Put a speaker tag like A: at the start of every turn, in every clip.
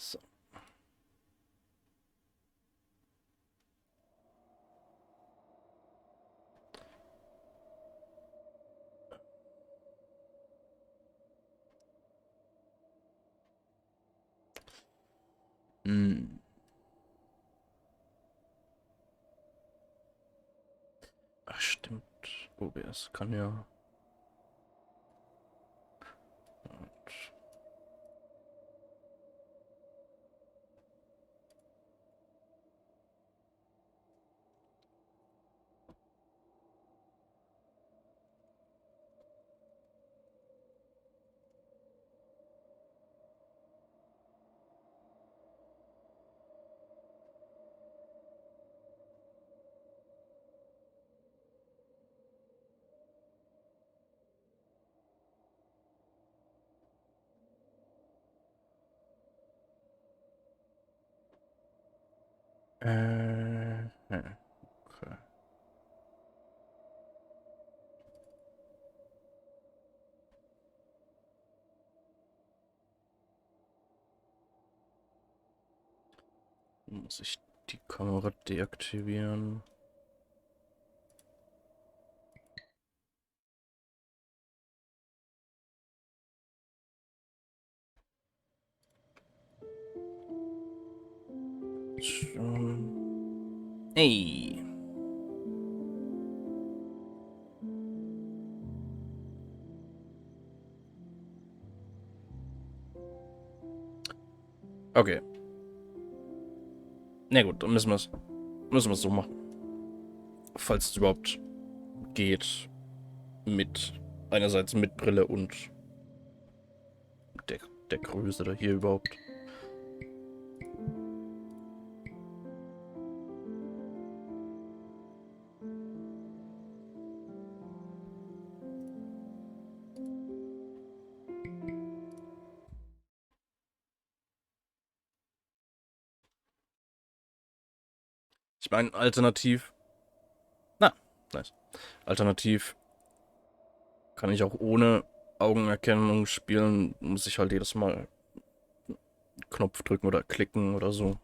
A: So. Hm. Ach, stimmt. OBS kann ja. Okay. Muss ich die Kamera deaktivieren? Schon. Ey. Okay. Na gut, dann müssen wir es so machen. Falls es überhaupt geht. Mit einerseits mit Brille und der Größe da hier überhaupt. Ich meine, alternativ. Na, nice. Alternativ kann ich auch ohne Augenerkennung spielen. Muss ich halt jedes Mal Knopf drücken oder klicken oder so.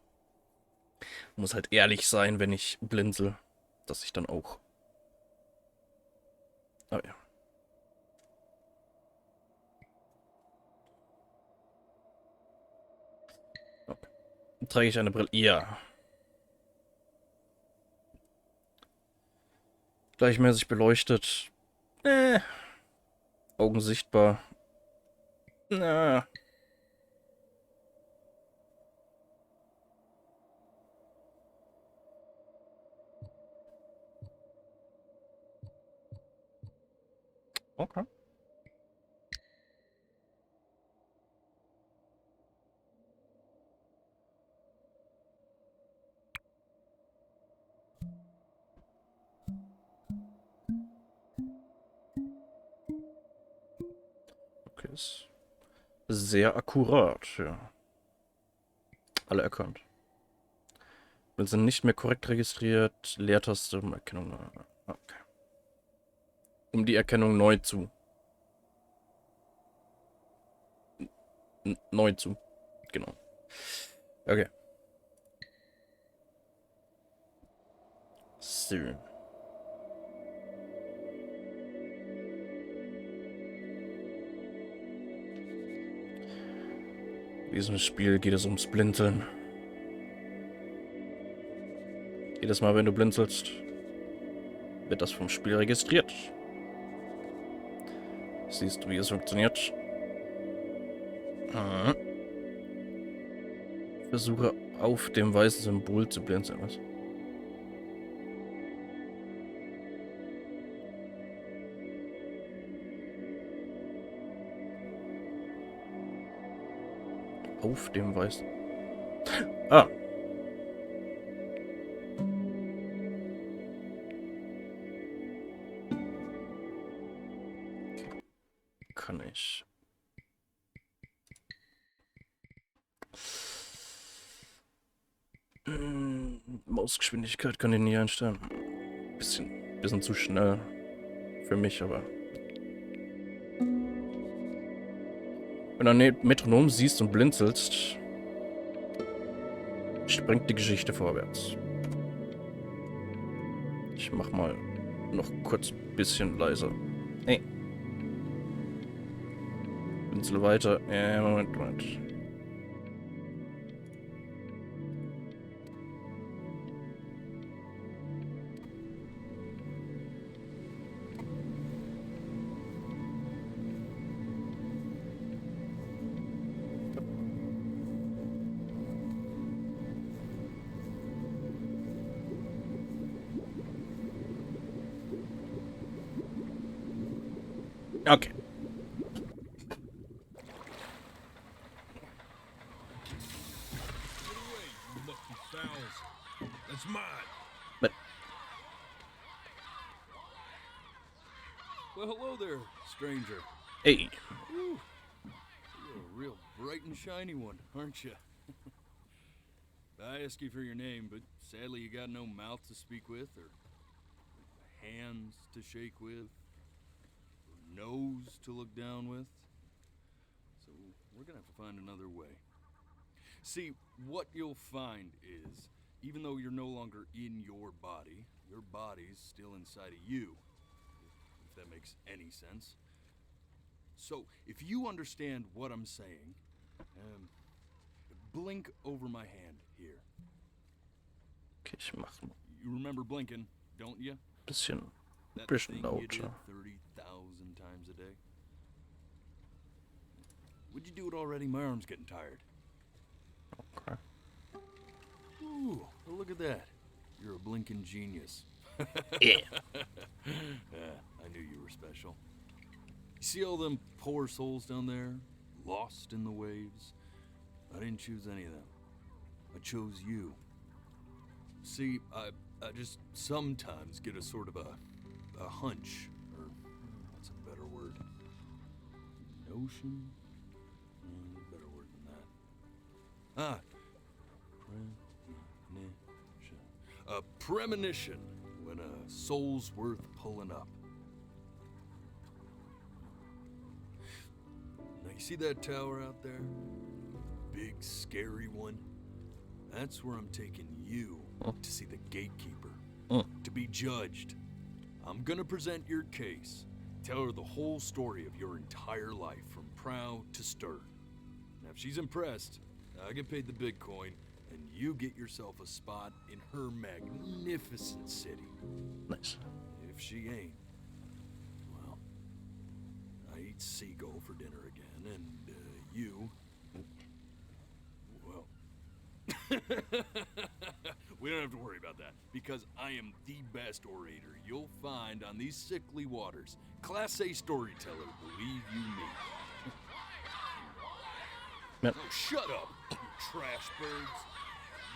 A: Muss halt ehrlich sein, wenn ich blinzel, dass ich dann auch. Ah ja. Okay. Trage ich eine Brille? Ja. Gleichmäßig beleuchtet. Augen sichtbar. Na. Okay. Okay, ist sehr akkurat, ja. Alle erkannt. Wir sind nicht mehr korrekt registriert. Leertaste um Erkennung. Okay. Um die Erkennung neu zu. Neu zu. Genau. Okay. So. In diesem Spiel geht es ums Blinzeln. Jedes Mal, wenn du blinzelst, wird das vom Spiel registriert. Siehst du, wie es funktioniert? Versuche auf dem weißen Symbol zu blinzeln. Was? Auf dem weißen. Ah. Okay. Kann ich. Mausgeschwindigkeit kann ich nie einstellen. Bisschen zu schnell für mich, aber. Wenn du ein Metronom siehst und blinzelst, Springt die Geschichte vorwärts. Ich mach mal noch kurz ein bisschen leiser. Hey. Pinsel weiter. Moment. Okay.
B: That's mine.
A: But
B: Well, hello there, stranger.
A: hey,
B: Whew. You're a real bright and shiny one, aren't you? I ask you for your name, but sadly you got no mouth to speak with, or hands to shake with, or nose to look down with. So we're gonna have to find another way. See, what you'll find is, even though you're no longer in your body's still inside of you, if that makes any sense. So, if you understand what I'm saying, blink over my hand here.
A: okay, ich mach ein
B: You remember blinking, don't you?
A: bisschen
B: That thing you
A: lauter.
B: did 30,000 times a day. Would you do it already? My arm's getting tired.
A: Okay.
B: Ooh, well, look at that. You're a blinking genius.
A: Yeah.
B: I knew you were special. You see all them poor souls down there, lost in the waves? I didn't choose any of them. I chose you. See, I just sometimes get a sort of a hunch, or what's a better word? Notion? Better word than that. Premonition. A premonition when a soul's worth pulling up. Now you see that tower out there? Big scary one? That's where I'm taking you to see the gatekeeper. To be judged. I'm gonna present your case. Tell her the whole story of your entire life, from prow to stir. Now if she's impressed, I get paid the big coin, and you get yourself a spot in her magnificent city.
A: Nice.
B: If she ain't, well, I eat seagull for dinner again, and you, well, we don't have to worry about that, because I am the best orator you'll find on these sickly waters. Class A storyteller, believe you me.
A: Yep.
B: Oh, shut up, you trash birds.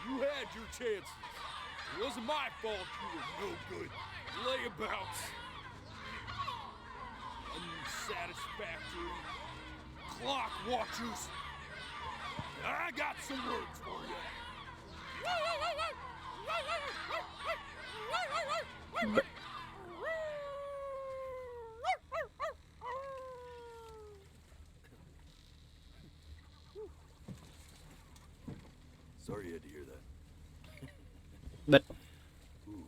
B: You had your chances. It wasn't my fault you were no good layabouts. Unsatisfactory clock watchers. I got some words for you. Sorry you had to hear that.
A: But
B: Ooh.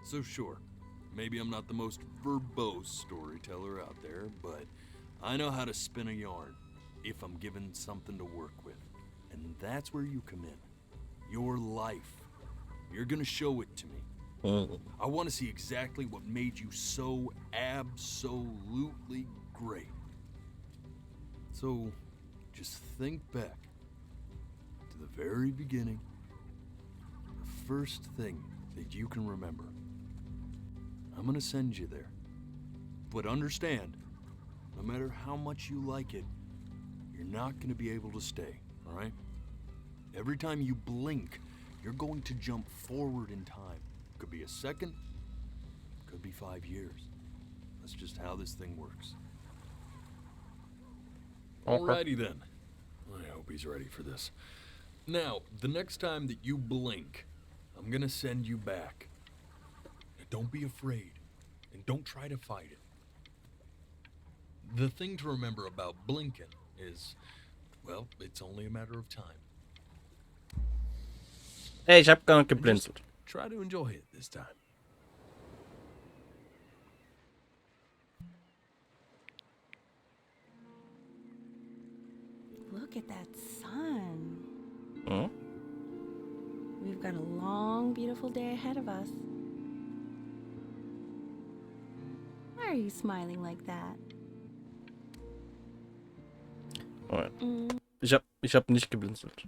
B: So sure, maybe I'm not the most verbose storyteller out there, but I know how to spin a yarn if I'm given something to work with. And that's where you come in. Your life. You're gonna show it to me. I want to see exactly what made you so absolutely great. So, just think back to the very beginning, the first thing that you can remember. I'm gonna send you there. But understand, no matter how much you like it, you're not gonna be able to stay, all right? Every time you blink, you're going to jump forward in time. Could be a second, could be 5 years. That's just how this thing works. Alrighty then. I hope he's ready for this. Now, the next time that you blink, I'm gonna send you back. Don't be afraid, and don't try to fight it. The thing to remember about blinking is, well, it's only a matter of time.
A: Ey, ich hab gar nicht
B: And just
A: geblinzelt.
B: try to enjoy it this time.
C: Look at that sun.
A: Hm?
C: We've got a long, beautiful day ahead of us. Why are you smiling like that?
A: Moment. Ich hab nicht geblinzelt.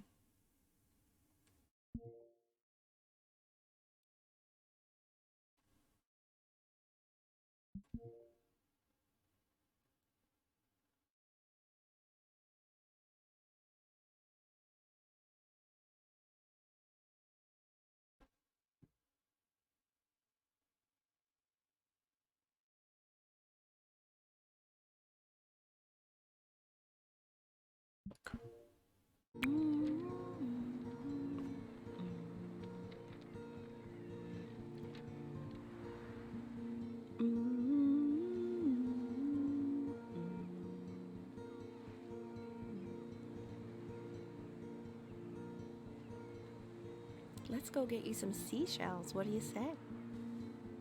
C: Let's go get you some seashells. What do you say?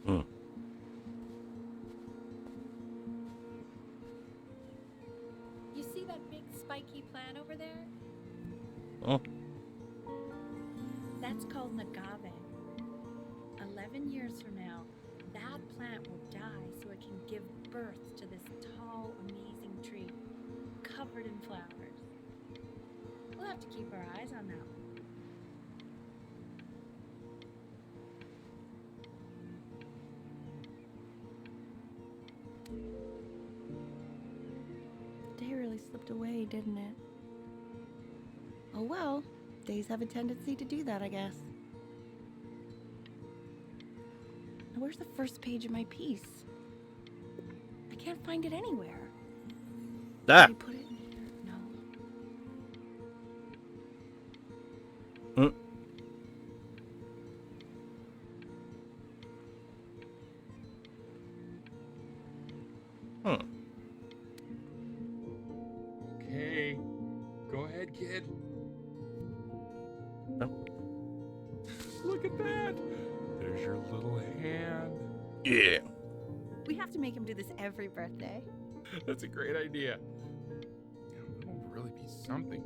A: Hm.
D: You see that big spiky plant over there?
A: Oh.
D: That's called an agave. 11 years from now, that plant will die so it can give birth to this tall, amazing tree, covered in flowers. We'll have to keep our eyes on that one.
C: The day really slipped away, didn't it? Oh well, days have a tendency to do that, I guess. Now, where's the first page of my piece? I can't find it anywhere.
A: Da!
C: Did I put it in here? No.
A: Hm. Hm.
B: Okay, go ahead, kid.
A: Ja.
B: Look at that. There's your little hand.
A: Yeah.
C: We have to make him do this every birthday.
E: That's a great idea. It will really be something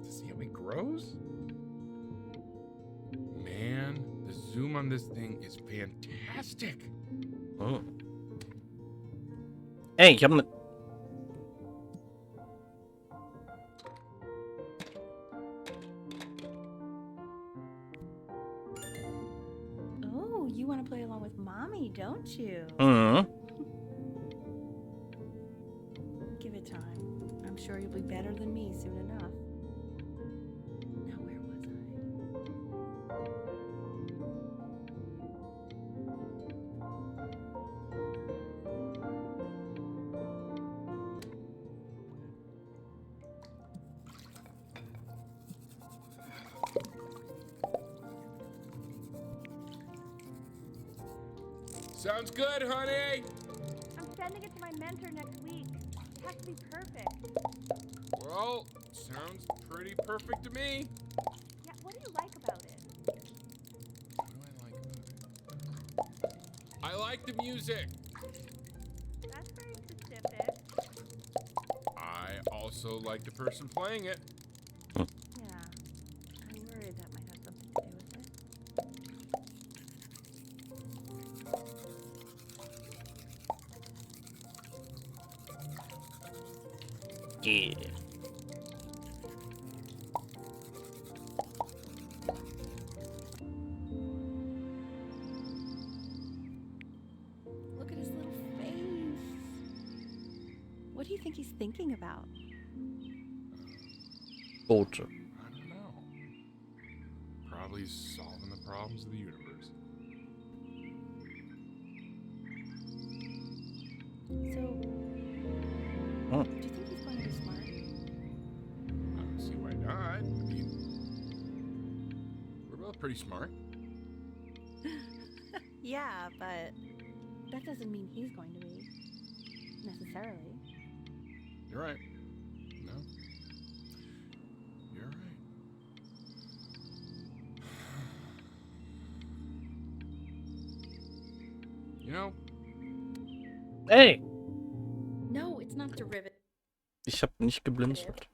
E: to see how he grows. Man, the zoom on this thing is fantastic.
A: Hm. Ey, ich hab ne...
C: Oh, you want to play along with Mommy, don't you?
A: Hm.
C: Give it time. I'm sure you'll be better than me soon enough. Now, where was I?
E: Sounds good, honey.
F: I'm sending it to my mentor next week. It has to be perfect.
E: Well, sounds pretty perfect to me.
F: Yeah, what do you like about it?
E: What do I like about it? I like the music.
F: That's very specific.
E: I also like the person playing it.
C: Yeah, I worried that might have something to do with it.
A: Yeah.
C: Look at his little face. What do you think he's thinking about?
A: Boote.
E: I don't know. Probably solving the problems of the universe.
C: So,
A: Oh.
C: do you think he's going to be smart?
E: I don't see why not. I mean, we're both pretty smart.
C: Yeah, but that doesn't mean he's going to be. Necessarily.
E: You're right. No. You're right. You know,
A: Ey!
D: No, it's not derivative.
A: Ich hab nicht geblinzelt.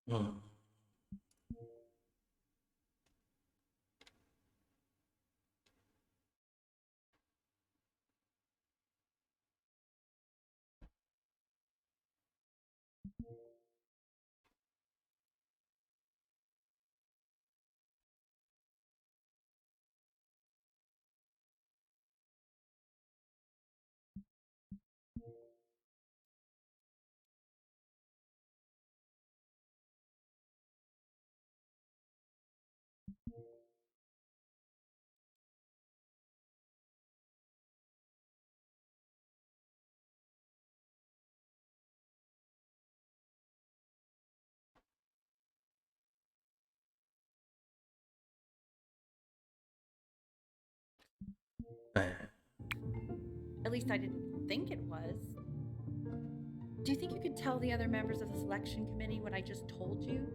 A: Hm.
D: At least I didn't think it was. Do you think you could tell the other members of the selection committee what I just told you?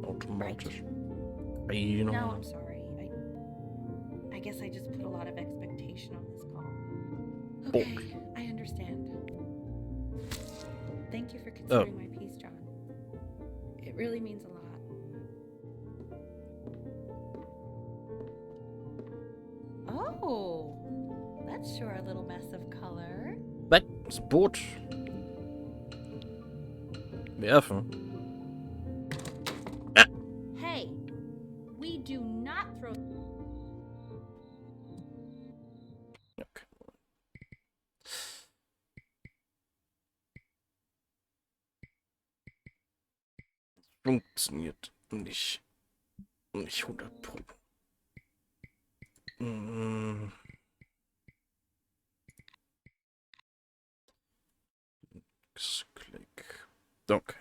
A: Automatisch.
D: No, I'm sorry. I guess I just put a lot of expectation on this call. Okay, I understand. Thank you for considering my piece, John. It really means a lot. Oh, that's sure a little mess of color.
A: Das Boot. Werfen.
D: Hey, we do not throw.
A: Okay. Funktioniert nicht. Nicht 100%. Klick. Okay.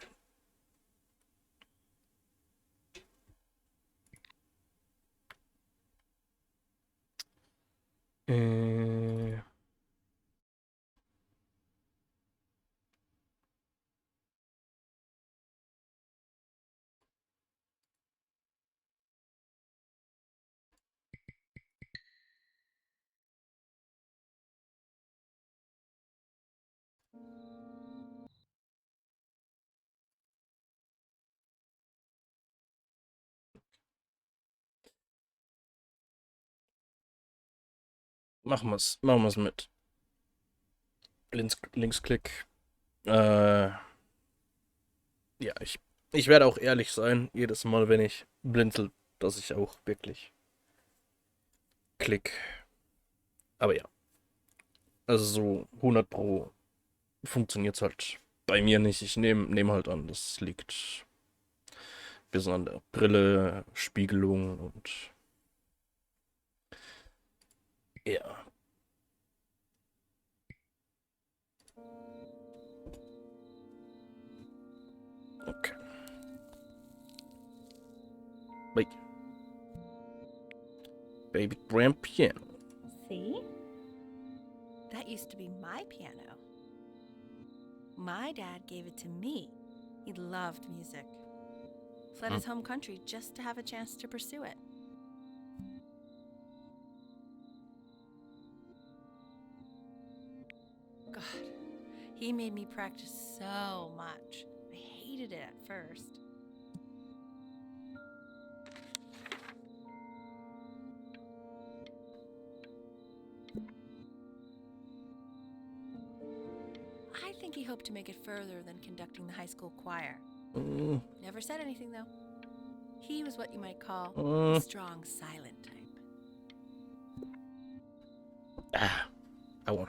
A: Machen wir's mit. Linksklick. Ja, ich werde auch ehrlich sein, jedes Mal, wenn ich blinzel, dass ich auch wirklich klick. Aber ja. Also so 100 Pro funktioniert's halt bei mir nicht. Ich nehm halt an, das liegt ein bisschen an der Brille, Spiegelung und ja. Okay. Wait. Baby grand piano.
C: See? That used to be my piano. My dad gave it to me. He loved music. Fled his home country just to have a chance to pursue it. God, he made me practice so much. I hated it at first. I think he hoped to make it further than conducting the high school choir. Never said anything, though. He was what you might call a strong, silent type.
A: I won.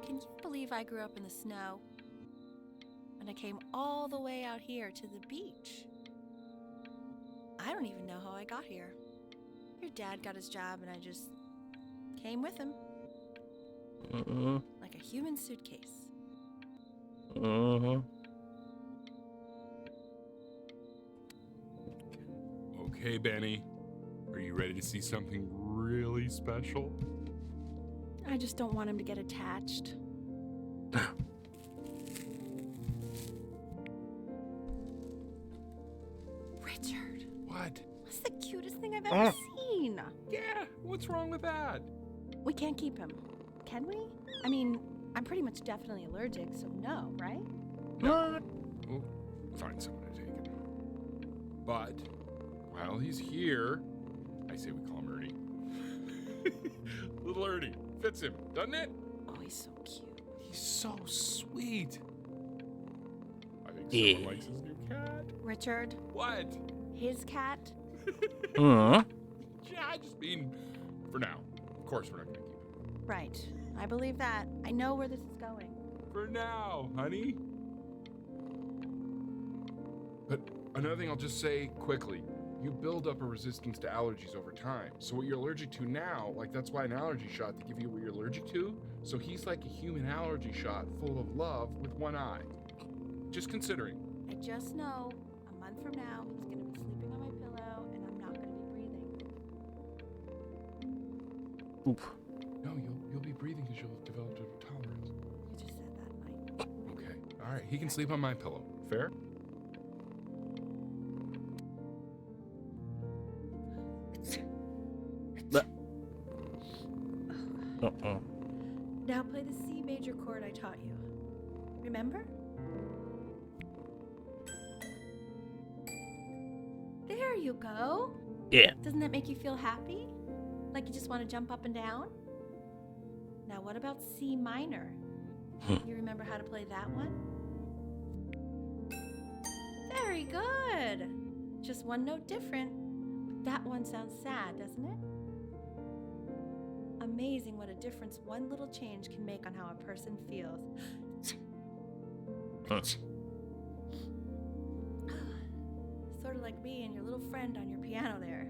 C: Can you believe I grew up in the snow? And I came all the way out here to the beach. I don't even know how I got here. Your dad got his job and I just came with him. Like a human suitcase.
E: Okay, Benny. Are you ready to see something really special?
C: I just don't want him to get attached. Richard.
E: What?
C: That's the cutest thing I've ever seen.
E: Yeah, what's wrong with that?
C: We can't keep him, can we? I mean, I'm pretty much definitely allergic, so no, right?
E: No. We'll find someone to take him. But while he's here, I say we call him Ernie. Little Ernie. Fits him, doesn't it?
C: Oh, he's so cute.
E: He's so sweet. I think
A: Yeah.
E: someone likes his new cat.
C: Richard,
E: What?
C: his cat?
E: Yeah, I just mean for now. Of course we're not gonna keep him.
C: Right. I believe that. I know where this is going.
E: For now, honey. But another thing I'll just say quickly. You build up a resistance to allergies over time. So what you're allergic to now, like that's why an allergy shot to give you what you're allergic to. So he's like a human allergy shot full of love with one eye. Just considering.
C: I just know a month from now he's going to be sleeping on my pillow and I'm not going to be breathing.
A: Oop.
E: No, you'll be breathing because you'll have developed a tolerance.
C: You just said that, Mike.
E: Okay. All right. He can sleep on my pillow. Fair?
C: Now play the C major chord I taught you. Remember? There you go.
A: Yeah.
C: Doesn't that make you feel happy? Like you just want to jump up and down? Now what about C minor? You remember how to play that one? Very good. Just one note different. That one sounds sad, doesn't it? Amazing what a difference one little change can make on how a person feels. Sort of like me and your little friend on your piano there.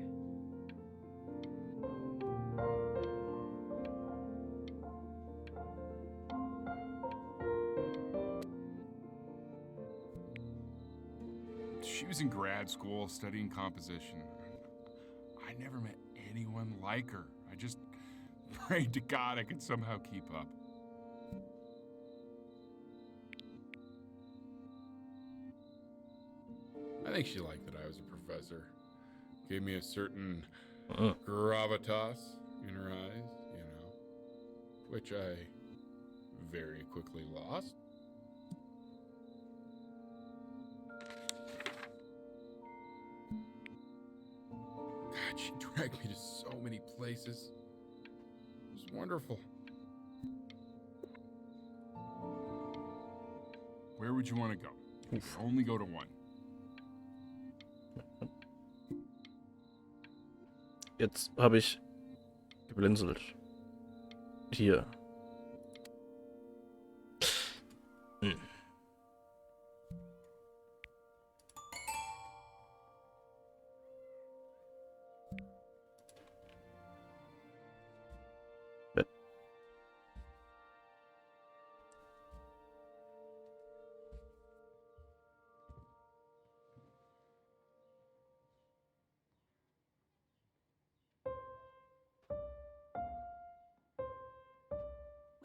E: She was in grad school studying composition. I never met anyone like her. I just prayed to God I could somehow keep up. I think she liked that I was a professor. Gave me a certain gravitas in her eyes, you know, which I very quickly lost. God, she dragged me to so many places. It was wonderful. Where would you want to go? Only go to one.
A: Jetzt habe ich geblinzelt. Hier.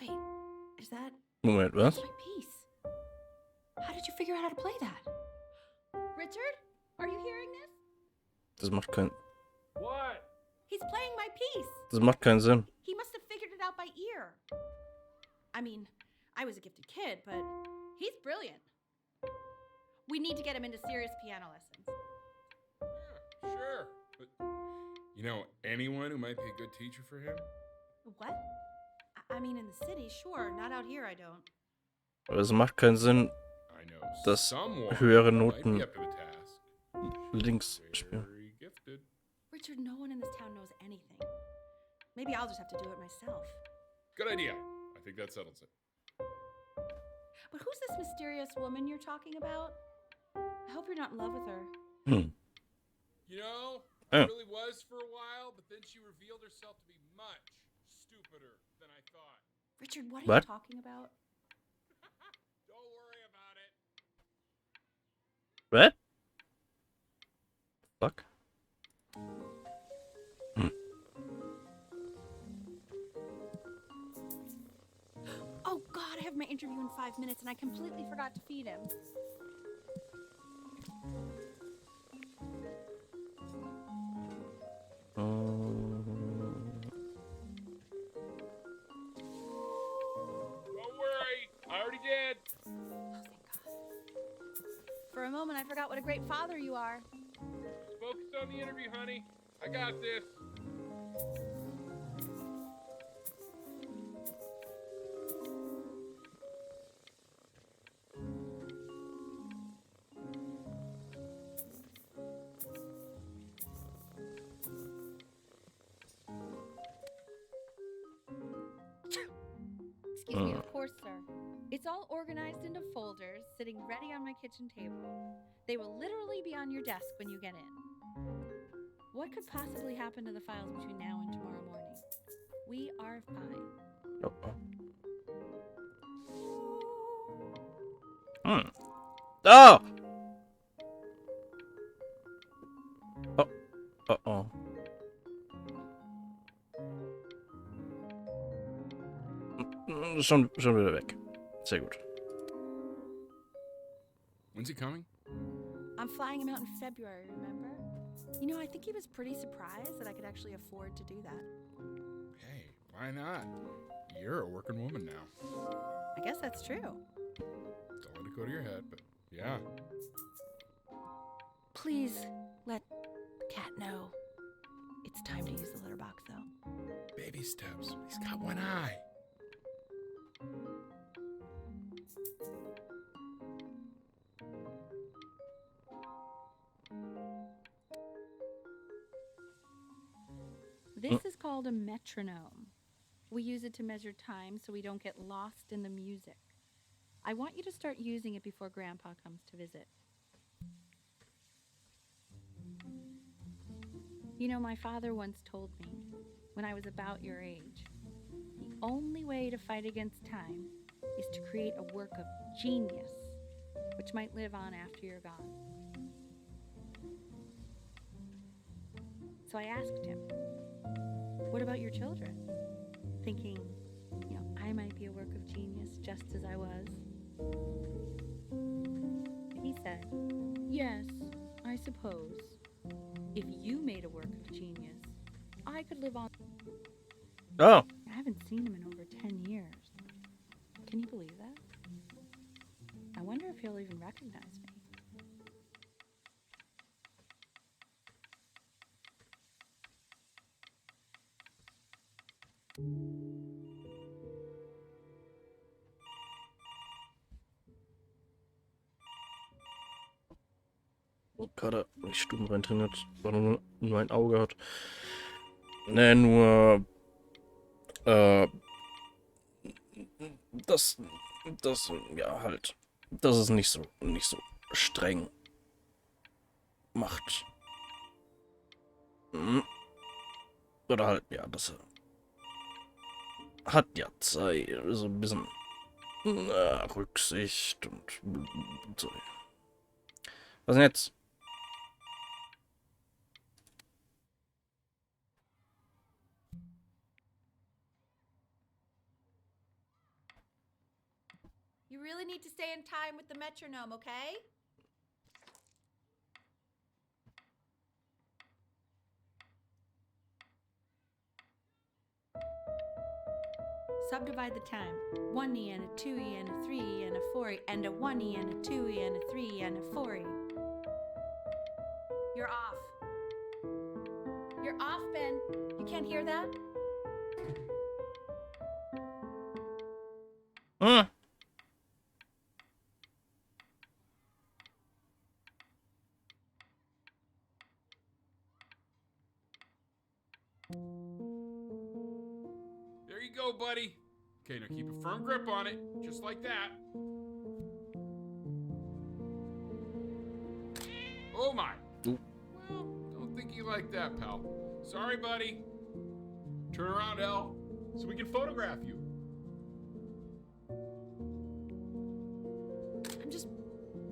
C: Wait, is that
A: Moment, was?
C: my piece? How did you figure out how to play that? Richard, are you hearing this?
A: Das macht keinen...
E: What?
C: He's playing my piece.
A: Das macht keinen Sinn.
C: He must have figured it out by ear. I mean, I was a gifted kid, but he's brilliant. We need to get him into serious piano lessons.
E: Yeah, sure. But you know anyone who might be a good teacher for him?
C: What? I mean, in the city, sure. Not out here, I don't.
A: Aber es macht keinen Sinn,
E: I know
A: dass
E: someone
A: höhere
E: might
A: Noten
E: be up to the task.
A: links spielen.
E: Very gifted.
C: Richard, no one in this town knows anything. Maybe I'll just have to do it myself.
E: Good idea. I think that settles it.
C: But who's this mysterious woman you're talking about? I hope you're not in love with her.
E: You know,
A: Oh.
E: it really was for a while, but then she revealed herself to be much stupider than I thought.
C: Richard, what are
A: What?
C: you talking about?
E: Don't worry about it.
A: What? Fuck.
C: Oh, God, I have my interview in 5 minutes and I completely forgot to feed him.
E: Don't worry. I already did.
C: Oh, thank God. For a moment, I forgot what a great father you are.
E: Just focus on the interview, honey. I got this.
D: Excuse me, of course, sir. It's all organized into folders, sitting ready on my kitchen table. They will literally be on your desk when you get in. What could possibly happen to the files between now and tomorrow morning? We are fine.
A: Oh! Oh. Uh-oh. Schon wieder weg. Sehr gut.
E: When's he coming?
C: I'm flying him out in February, remember? You know, I think he was pretty surprised that I could actually afford to do that.
E: Hey, why not? You're a working woman now.
C: I guess that's true.
E: Don't let it go to your head, but yeah.
C: Please let the cat know. It's time to use the litter box, though.
E: Baby steps. He's got one eye.
D: This is called a metronome. We use it to measure time so we don't get lost in the music. I want you to start using it before Grandpa comes to visit. You know, my father once told me, when I was about your age, the only way to fight against time is to create a work of genius, which might live on after you're gone. So I asked him, what about your children? Thinking, you know, I might be a work of genius just as I was. He said, yes, I suppose. If you made a work of genius, I could live on.
A: Oh!
D: I haven't seen him in over 10 years. Can you believe that? I wonder if he'll even recognize me.
A: Gerade nicht stumm reintrainiert, sondern nur ein Auge hat. Ne, nur das ja halt, dass es nicht so streng macht. Oder halt, ja, das hat ja Zeit, so ein bisschen Rücksicht und so. Was denn jetzt?
C: You really need to stay in time with the metronome, okay? Subdivide the time. 1E and a 2E and a 3E and a 4E and a 1E and a 2E and a 3E and a 4E. You're off. You're off, Ben. You can't hear that?
A: Hmm.
E: There you go, buddy. Okay, now keep a firm grip on it, just like that. Oh my.
A: Ooh.
E: Well, don't think you like that, pal. Sorry, buddy. Turn around, Elle, so we can photograph you.
D: I'm just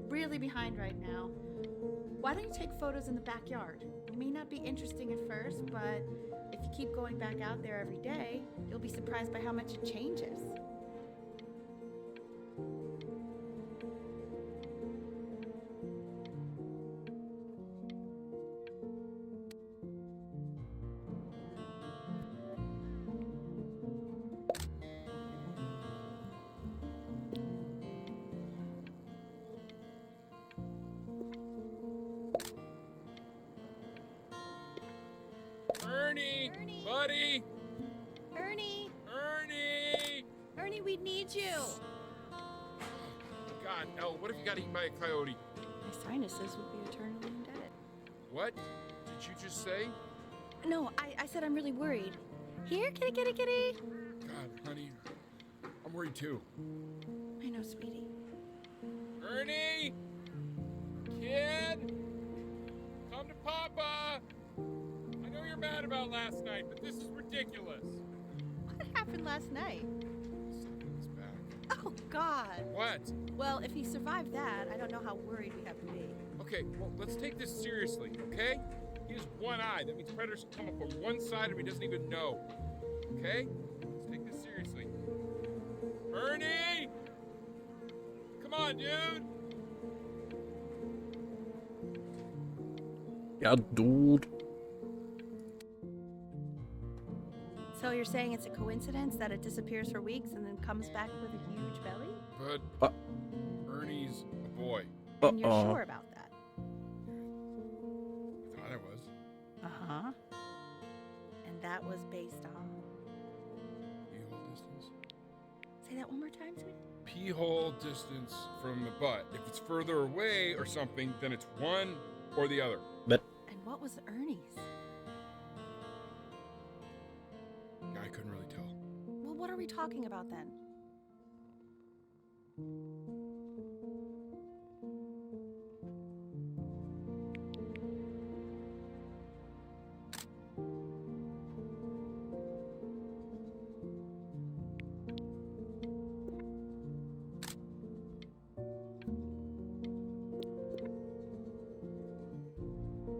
D: really behind right now. Why don't you take photos in the backyard? It may not be interesting at first, but if you keep going back out there every day, you'll be surprised by how much it changes.
E: Ernie!
C: Ernie!
E: Buddy!
C: Ernie!
E: Ernie!
C: Ernie, we need you!
E: God, Elle, what if you got eaten by a coyote?
C: My sinuses would be eternally indebted.
E: What did you just say?
C: No, I said I'm really worried. Here, kitty, kitty, kitty!
E: God, honey, I'm worried too.
C: I know, sweetie.
E: Ernie! Kid! Come to Papa! I know you're mad about last night, but this is ridiculous.
C: What happened last night?
E: Something is back.
C: Oh, God.
E: What?
C: Well, if he survived that, I don't know how worried we have to be.
E: Okay, well, let's take this seriously, okay? He has one eye. That means predators come up from one side and he doesn't even know. Okay? Let's take this seriously. Ernie! Come on, dude!
A: Ja, dude.
C: So you're saying it's a coincidence that it disappears for weeks and then comes back with a huge belly?
E: But Ernie's a boy.
C: And you're sure about that?
E: I thought I was.
C: Uh-huh. And that was based on...
E: Pee-hole distance?
C: Say that one more time, sweetie.
E: Pee-hole distance from the butt. If it's further away or something, then it's one or the other.
A: But
C: And what was Ernie's?
E: I couldn't really tell.
C: Well, what are we talking about then?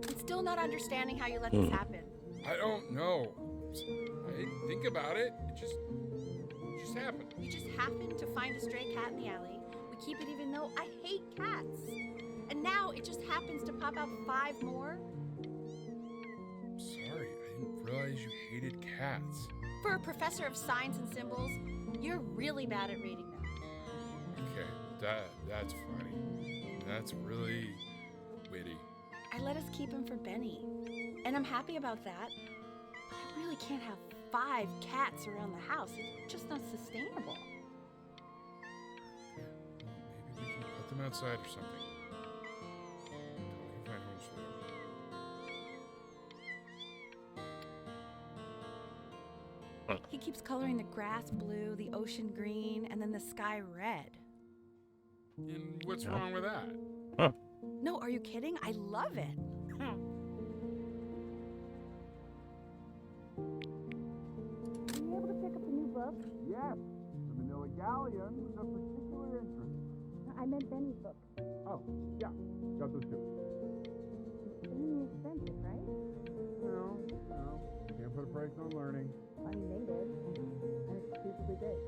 C: I'm still not understanding how you let this happen.
E: I don't know. I didn't think about it. It just happened.
C: You just happened to find a stray cat in the alley. We keep it even though I hate cats. And now it just happens to pop out 5 more?
E: Sorry, I didn't realize you hated cats.
C: For a professor of signs and symbols, you're really bad at reading them.
E: Okay, that's funny. That's really witty.
C: I let us keep him for Benny. And I'm happy about that. But I really can't have 5 cats around the house. It's just not sustainable.
E: Maybe we can put them outside or something. Until we can find homes for them.
C: He keeps coloring the grass blue, the ocean green, and then the sky red.
E: And what's wrong with that?
C: No, are you kidding? I love it.
F: Were you able to pick up the new book?
G: Yes, the Manila Galleon was of particular interest.
F: I meant Benny's book.
G: Oh, yeah, got those two.
F: Extremely expensive, right?
G: No, can't put a price on learning.
F: I mean, they did. And it's stupidly big.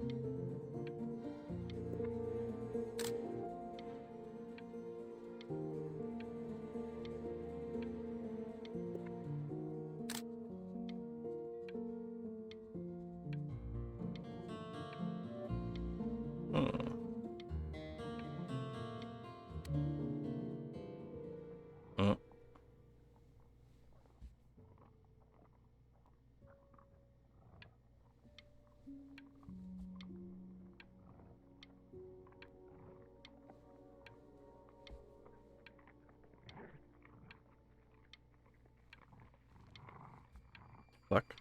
A: Fuck.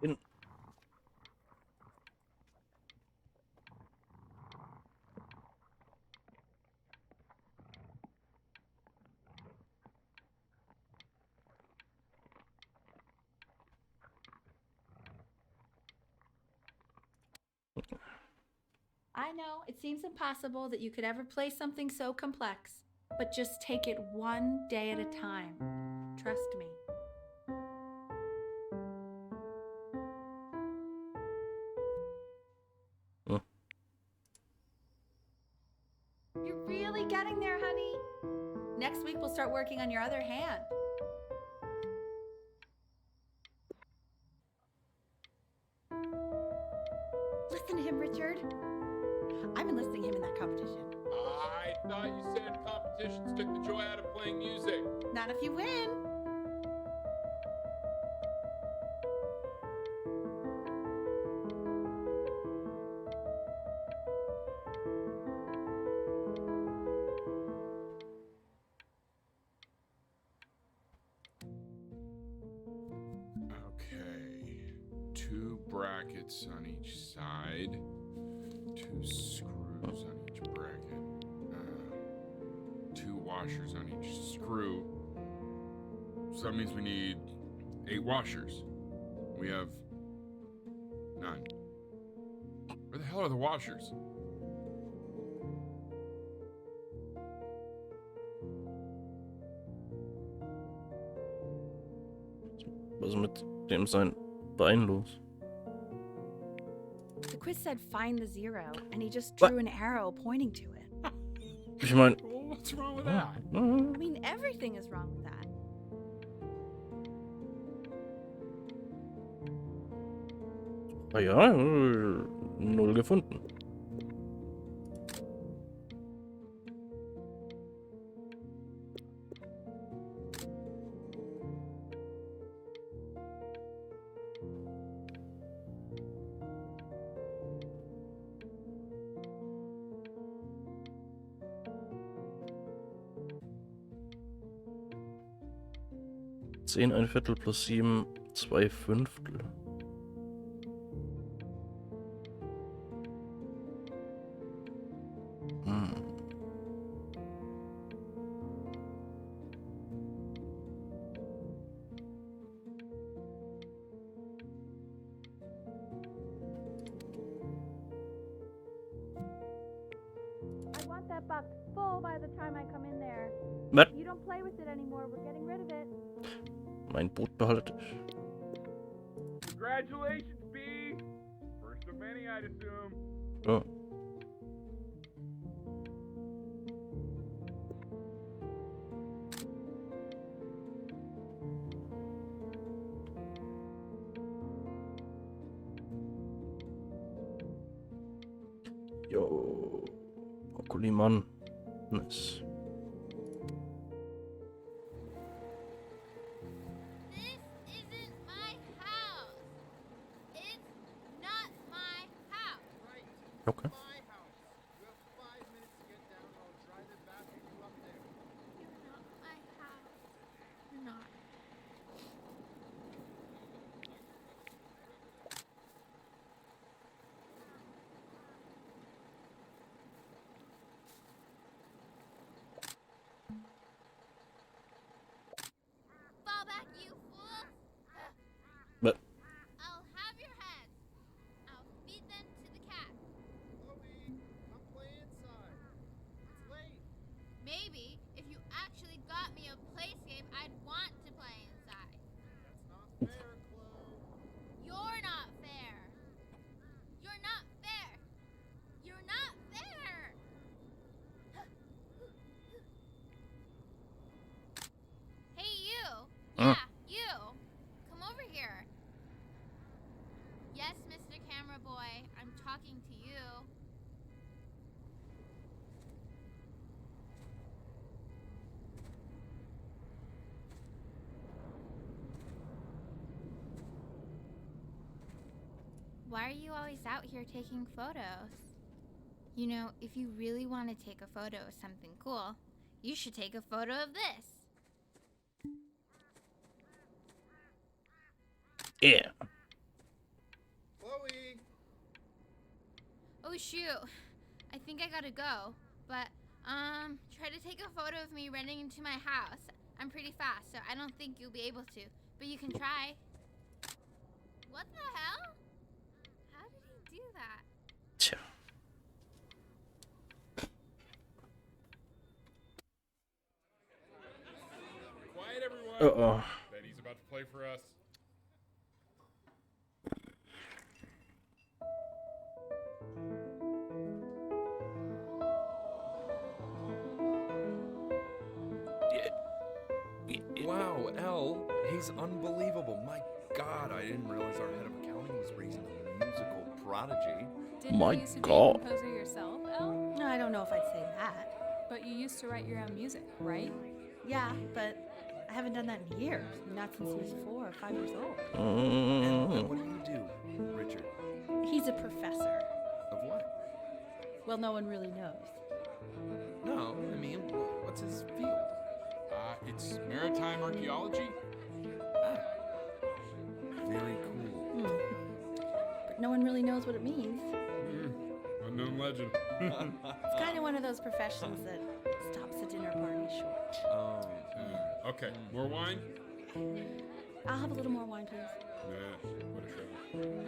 A: In
D: I know it seems impossible that you could ever play something so complex, but just take it one day at a time. Trust me. You're really getting there, honey. Next week we'll start working on your other hand. Listen to him, Richard. I'm enlisting him in that competition.
E: I thought you said competitions took the joy out of playing music.
D: Not if you win.
E: Okay. 2 brackets on each side. 2 screws on each bracket. 2 washers on each screw. So that means we need 8 washers. We have 9. Where the hell are the washers?
A: Was ist mit dem sein Bein los?
D: The quiz said find the 0, and he just
A: What?
D: drew an arrow pointing to it.
A: Ich meine,
E: Well, what's wrong with that?
D: I mean, everything is wrong with that.
A: ah ja, 0 gefunden. Zehn, ein Viertel plus 7, 2 Fünftel.
F: I want that box full by the time I come in there.
A: Was?
F: You don't play with it anymore. We're getting rid of it.
A: Mein Boot behalte ich.
G: Congratulations, B. First of many, I'd assume.
A: Ja. Jo, Brokkoli, Mann. Nice.
H: This isn't my house. It's not my house.
G: Right.
A: Okay.
G: My house. You have 5 minutes to get down. I'll drive it back and you up there.
H: You're not my house. You're not. Fall back, you fool!
A: But
H: I'll have your heads. I'll feed them to the cat.
G: Okay,
H: why are you always out here taking photos? You know, if you really want to take a photo of something cool, you should take a photo of this.
A: Yeah.
G: Chloe!
H: Oh shoot, I think I gotta go. But, try to take a photo of me running into my house. I'm pretty fast, so I don't think you'll be able to. But you can try. What the hell? How did he do that?
A: Tja.
E: Quiet, everyone.
A: Uh-oh.
E: Betty's about to play for us.
I: Wow, Elle, he's unbelievable. My God, I didn't realize our head of accounting was raising a musical prodigy.
J: Didn't
A: My
J: you used to
A: God.
J: be a composer yourself, Elle?
C: No, I don't know if I'd say that.
J: But you used to write your own music, right?
C: Yeah, but I haven't done that in years. Not since he was 4 or 5 years old.
I: And what do you do, Richard?
C: He's a professor.
I: Of what?
C: Well, no one really knows.
I: No, I mean, what's his field?
E: It's maritime archaeology.
I: Ah, very cool.
C: But no one really knows what it means.
E: Unknown legend.
C: It's kind of one of those professions that stops a dinner party short.
I: Oh,
E: Okay, more wine?
C: I'll have a little more wine, please.
E: Yeah, what a show.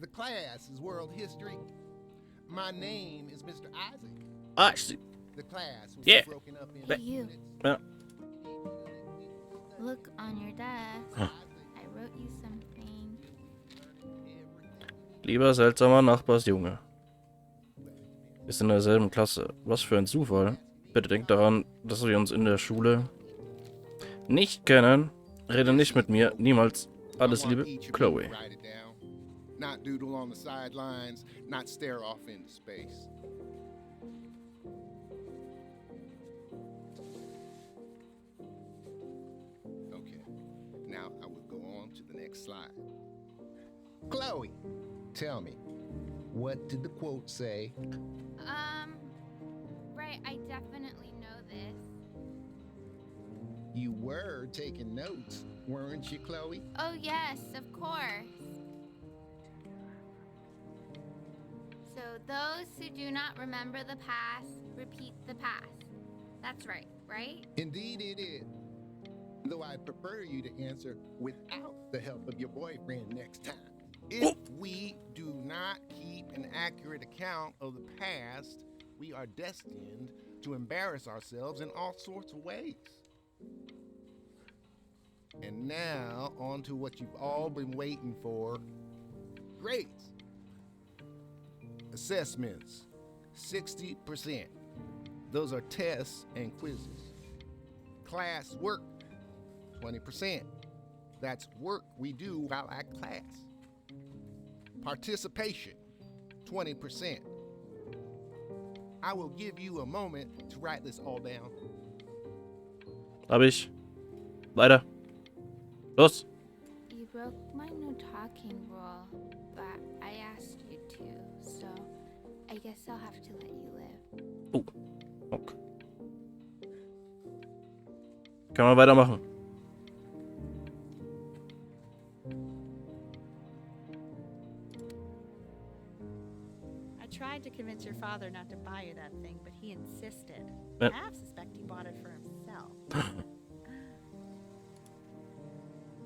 G: The class is world history. My name is Mr. Isaac.
A: Actually,
G: The class was
A: Yeah.
G: broken up in
H: Hey, you.
G: units.
A: ja.
H: Look on your desk. I wrote you something.
A: Lieber seltsamer Nachbarsjunge. Wir sind in derselben Klasse. Was für ein Zufall. Bitte denk daran, dass wir uns in der Schule nicht kennen. Rede nicht mit mir. Niemals. Alles
G: I want
A: Liebe,
G: each of you to
A: Chloe.
G: write it down. Not doodle on the sidelines, not stare off into space. Okay, now I will go on to the next slide. Chloe, tell me, what did the quote say?
H: Right, I definitely know this.
G: You were taking notes, weren't you, Chloe?
H: Oh, yes, of course. So, those who do not remember the past, repeat the past. That's right, right?
G: Indeed it is. Though I'd prefer you to answer without the help of your boyfriend next time. If we do not keep an accurate account of the past, we are destined to embarrass ourselves in all sorts of ways. And now, on to what you've all been waiting for. Grades. Assessments, 60%. Those are tests and quizzes. Class work, 20%. That's work we do while at class. Participation, 20%. I will give you a moment to write this all down.
A: Hab ich. Weiter. Los.
H: You broke my no talking rule, but I asked you to, so I guess I'll have to let you live.
A: Oh. Okay. Kann man weitermachen.
D: I tried to convince your father not to buy you that thing, but he insisted.
A: Yep.
D: I half suspect he bought it for himself.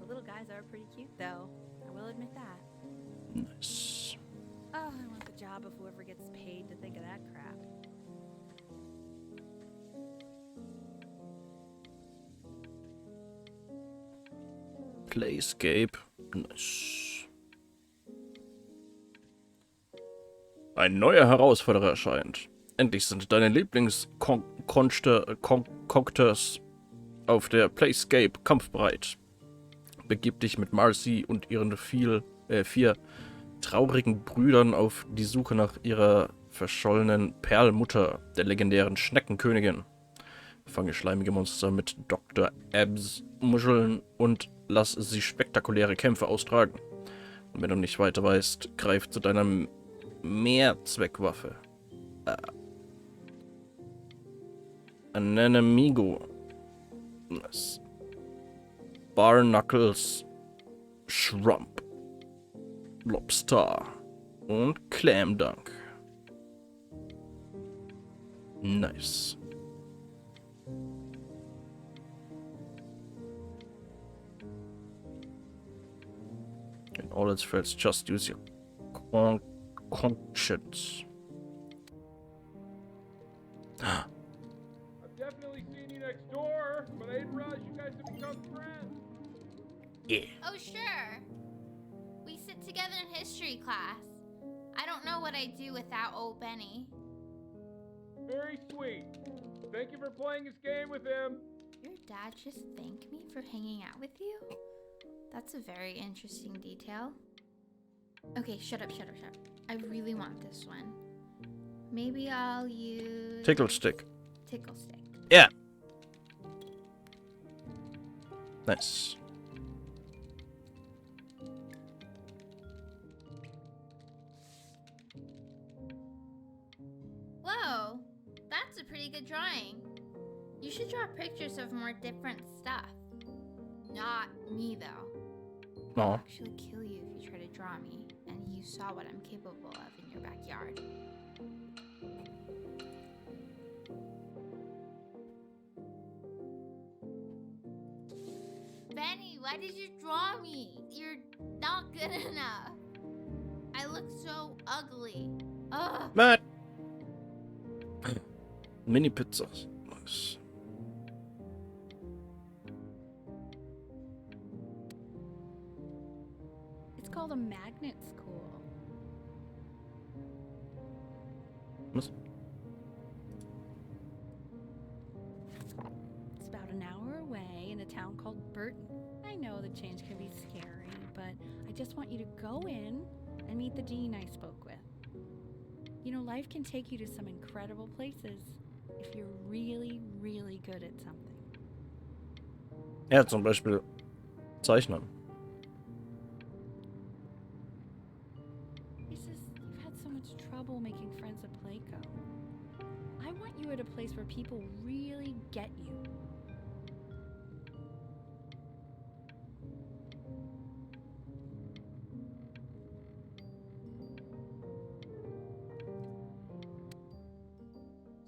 D: The little guys are pretty cute, though. I will admit that.
A: Nice.
D: Oh, I want the job of whoever gets paid to think of that crap.
A: Playscape. Nice. Ein neuer Herausforderer erscheint. Endlich sind deine Lieblings-Concoctors auf der Playscape kampfbereit. begib dich mit Marcy und ihren 4 traurigen Brüdern auf die Suche nach ihrer verschollenen Perlmutter, der legendären Schneckenkönigin. Fange schleimige Monster mit Dr. Ebbs Muscheln und lass sie spektakuläre Kämpfe austragen. Und wenn du nicht weiter weißt, greif zu deiner Mehrzweckwaffe. An enemigo. Barnacles, Shrump, Lobster und Clam Dunk. Nice. In all its threats, just use your conscience.
E: I've definitely seen you next door, but I didn't realize you guys had become friends.
A: Yeah.
H: Oh, sure. We sit together in history class. I don't know what I'd do without old Benny.
E: Very sweet. Thank you for playing this game with him.
H: Your dad just thanked me for hanging out with you? That's a very interesting detail. Okay, shut up. I really want this one. Maybe I'll use...
A: Tickle stick.
H: Tickle stick.
A: Yeah. Nice.
H: Whoa, that's a pretty good drawing. You should draw pictures of more different stuff. Not me, though. I'll
A: No.
H: actually kill you if you try to draw me, and you saw what I'm capable of in your backyard. Benny, why did you draw me? You're not good enough. I look so ugly. Ugh.
A: Matt. Mini pizzas. Nice.
D: It's called a magnet school.
A: Was?
D: It's about an hour away in a town called Burton. I know the change can be scary, but I just want you to go in and meet the dean I spoke with. You know, life can take you to some incredible places if you're really, really good at something.
A: Ja, zum Beispiel Zeichnen.
D: It's just, you've had so much trouble making friends at Playco. I want you at a place where people really get you.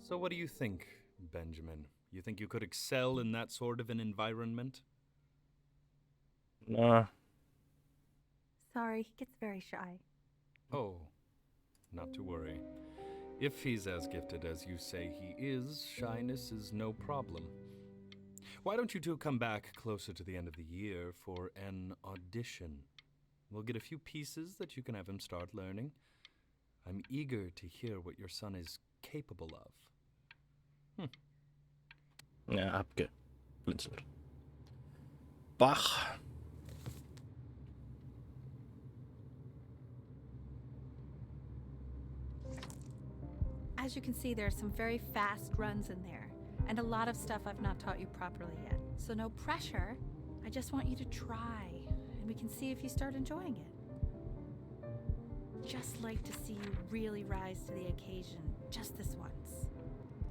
B: So what do you think, Benjamin? You think you could excel in that sort of an environment?
A: Na,
D: Sorry, he gets very shy.
B: Oh, not to worry. If he's as gifted as you say he is, shyness is no problem. Why don't you two come back closer to the end of the year for an audition? We'll get a few pieces that you can have him start learning. I'm eager to hear what your son is capable of.
A: ja, abgeblinzelt. Bach.
D: As you can see, there are some very fast runs in there, and a lot of stuff I've not taught you properly yet. So no pressure, I just want you to try, and we can see if you start enjoying it. Just like to see you really rise to the occasion, just this once.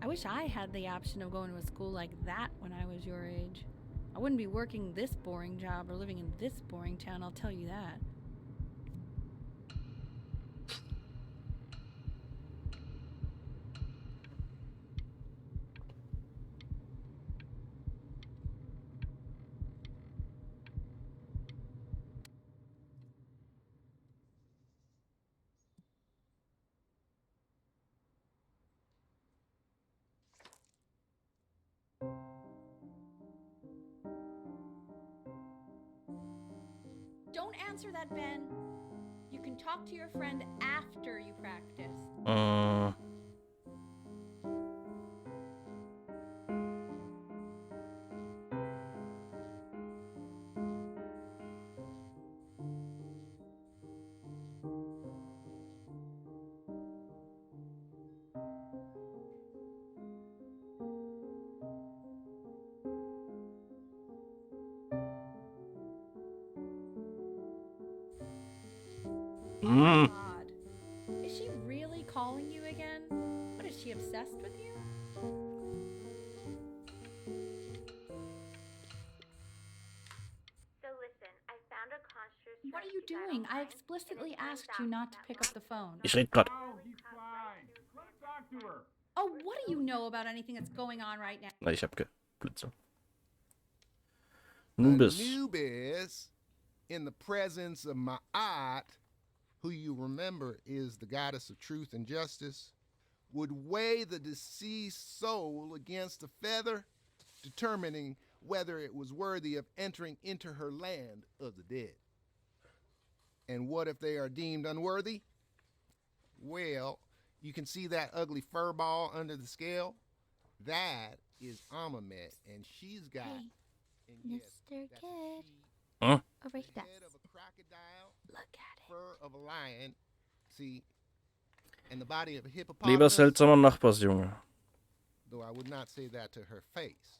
D: I wish I had the option of going to a school like that when I was your age. I wouldn't be working this boring job or living in this boring town, I'll tell you that. Don't answer that, Ben. You can talk to your friend after you practice.
A: Mm.
D: God. Is she really calling you again? What, is she obsessed with you?
F: So listen, I found a construct.
D: What are you doing? I explicitly asked you not to pick up the phone.
A: Ich red grad.
E: Oh, he's fine. Let him talk to her.
D: Oh, what do you know about anything that's going on right now?
A: Na, ich hab Blitze. Nubis.
G: Anubis, in the presence of Ma'at, who you remember is the goddess of truth and justice, would weigh the deceased soul against a feather, determining whether it was worthy of entering into her land of the dead. And what if they are deemed unworthy? Well, you can see that ugly fur ball under the scale? That is Amamet, and she's got...
H: Hey,
G: and yes,
H: Mr.
G: that's a
H: Kid.
G: she,
A: Huh?
H: Over
G: the
H: here.
G: head of a crocodile,
H: Look at it.
G: fur of a lion, see, and the body of a
A: Lieber
G: hippopotamus,
A: seltsamer Nachbarsjunge.
G: though I would not say that to her face.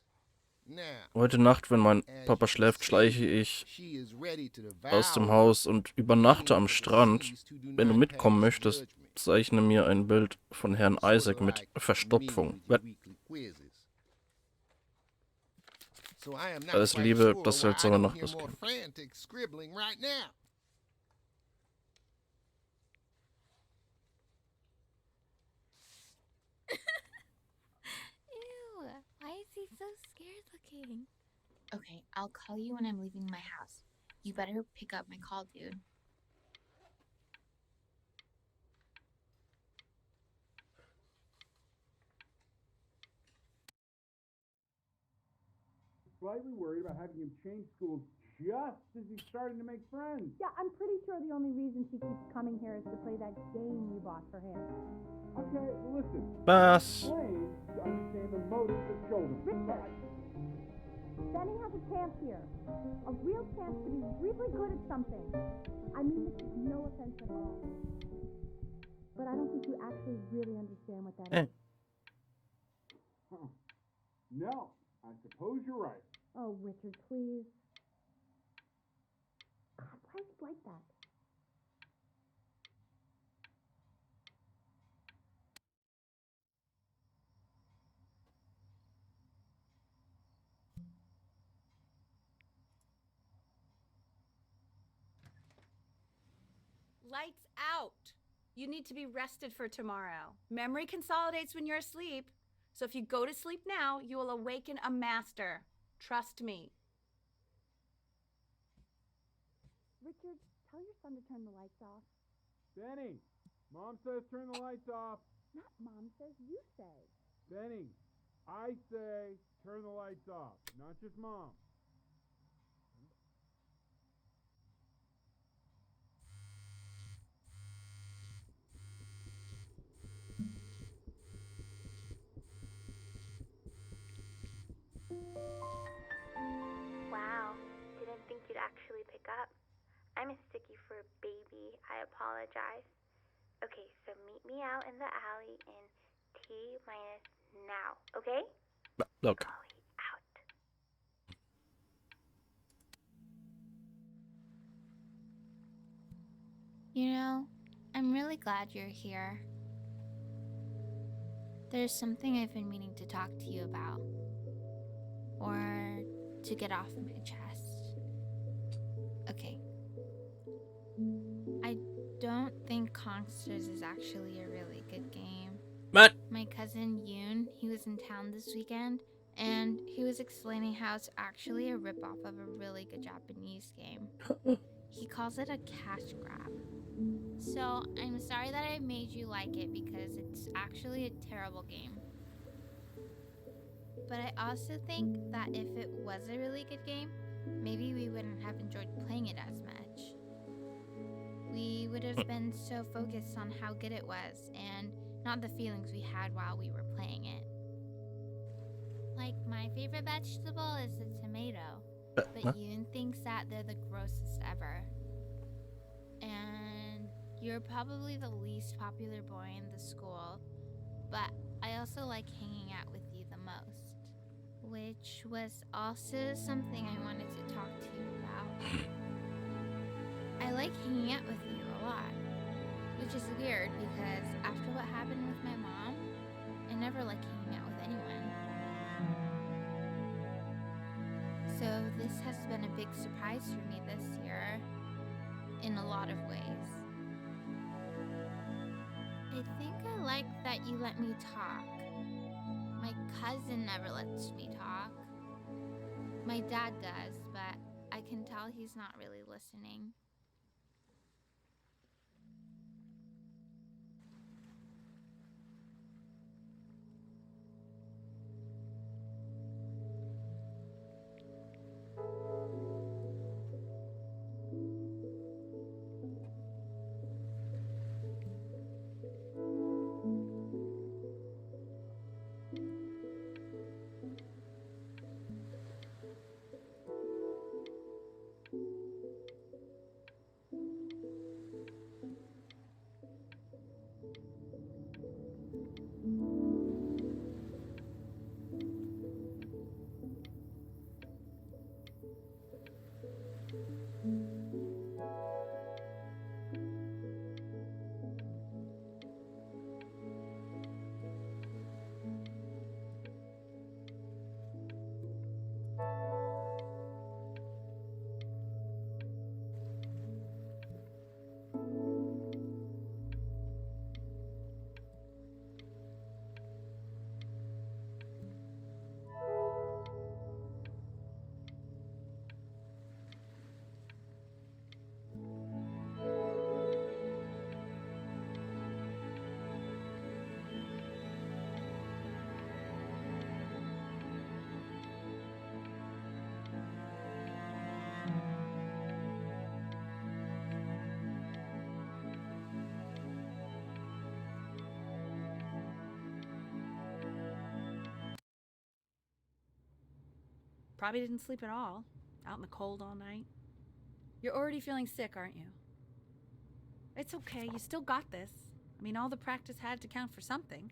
G: Now,
A: Heute Nacht, wenn mein
G: as
A: Papa
G: you
A: schläft,
G: see,
A: schleiche ich
G: she is ready to
A: aus dem
G: devour
A: Haus und übernachte am
G: any of the
A: Strand.
G: deceased who do
A: Wenn du
G: not
A: mitkommen
G: pass
A: möchtest,
G: judgment.
A: zeichne mir ein Bild von Herrn
G: Sorta
A: Isaac mit
G: like me
A: Verstopfung.
G: with your weekly quizzes. So I am not
A: Alles
G: quite
A: Liebe,
G: sure
A: das
G: why I
A: seltsame
G: don't hear more
A: Nachbarskind.
G: frantic scribbling right now.
H: Ew, why is he so scared looking? Okay, I'll call you when I'm leaving my house. You better pick up my call, dude.
K: Slightly worried about having him change schools just as he's starting to make friends.
F: Yeah, I'm pretty sure the only reason she keeps coming here is to play that game you bought for him.
K: Okay, well, listen.
A: Was?
K: Plain to understand the motives of children.
F: Richard, Benny has a chance here. A real chance to be really good at something. I mean this is no offense at all. But I don't think you actually really understand what that is.
K: Huh. No, I suppose you're right.
F: Oh, Richard, please. God, why is he like that?
D: Lights out. You need to be rested for tomorrow. Memory consolidates when you're asleep. So if you go to sleep now, you will awaken a master. Trust me.
F: Richard, tell your son to turn the lights off.
K: Benny, Mom says turn the lights off.
F: Not Mom says, you say.
K: Benny, I say turn the lights off, not just Mom.
F: Wow, didn't think you'd actually pick up. I'm a sticky for a baby. I apologize. Okay, so meet me out in the alley in T-minus now, okay?
A: Look.
F: Ollie out.
H: You know, I'm really glad you're here. There's something I've been meaning to talk to you about. Or to get off my chest. Okay. I don't think Consters is actually a really good game.
A: What?
H: My cousin Yoon, he was in town this weekend, and he was explaining how it's actually a ripoff of a really good Japanese game. He calls it a cash grab. So I'm sorry that I made you like it because it's actually a terrible game. But I also think that if it was a really good game, maybe we wouldn't have enjoyed playing it as much. We would have been so focused on how good it was and not the feelings we had while we were playing it. Like, my favorite vegetable is the tomato, but Yoon thinks that they're the grossest ever. And you're probably the least popular boy in the school, but I also like hanging out with you the most. Which was also something I wanted to talk to you about. I like hanging out with you a lot. Which is weird because after what happened with my mom, I never like hanging out with anyone. So this has been a big surprise for me this year, in a lot of ways. I think I like that you let me talk. My cousin never lets me talk. My dad does, but I can tell he's not really listening.
D: Probably didn't sleep at all. Out in the cold all night. You're already feeling sick, aren't you? It's okay. You still got this. I mean, all the practice had to count for something.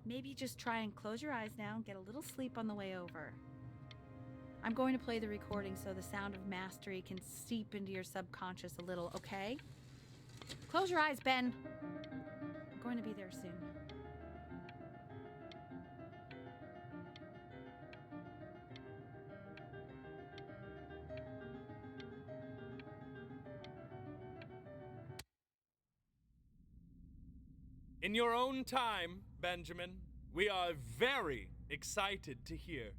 D: Maybe just try and close your eyes now and get a little sleep on the way over. I'm going to play the recording so the sound of mastery can seep into your subconscious a little, okay? Close your eyes, Ben. I'm going to be there soon.
B: In your own time, Benjamin, we are very excited to hear.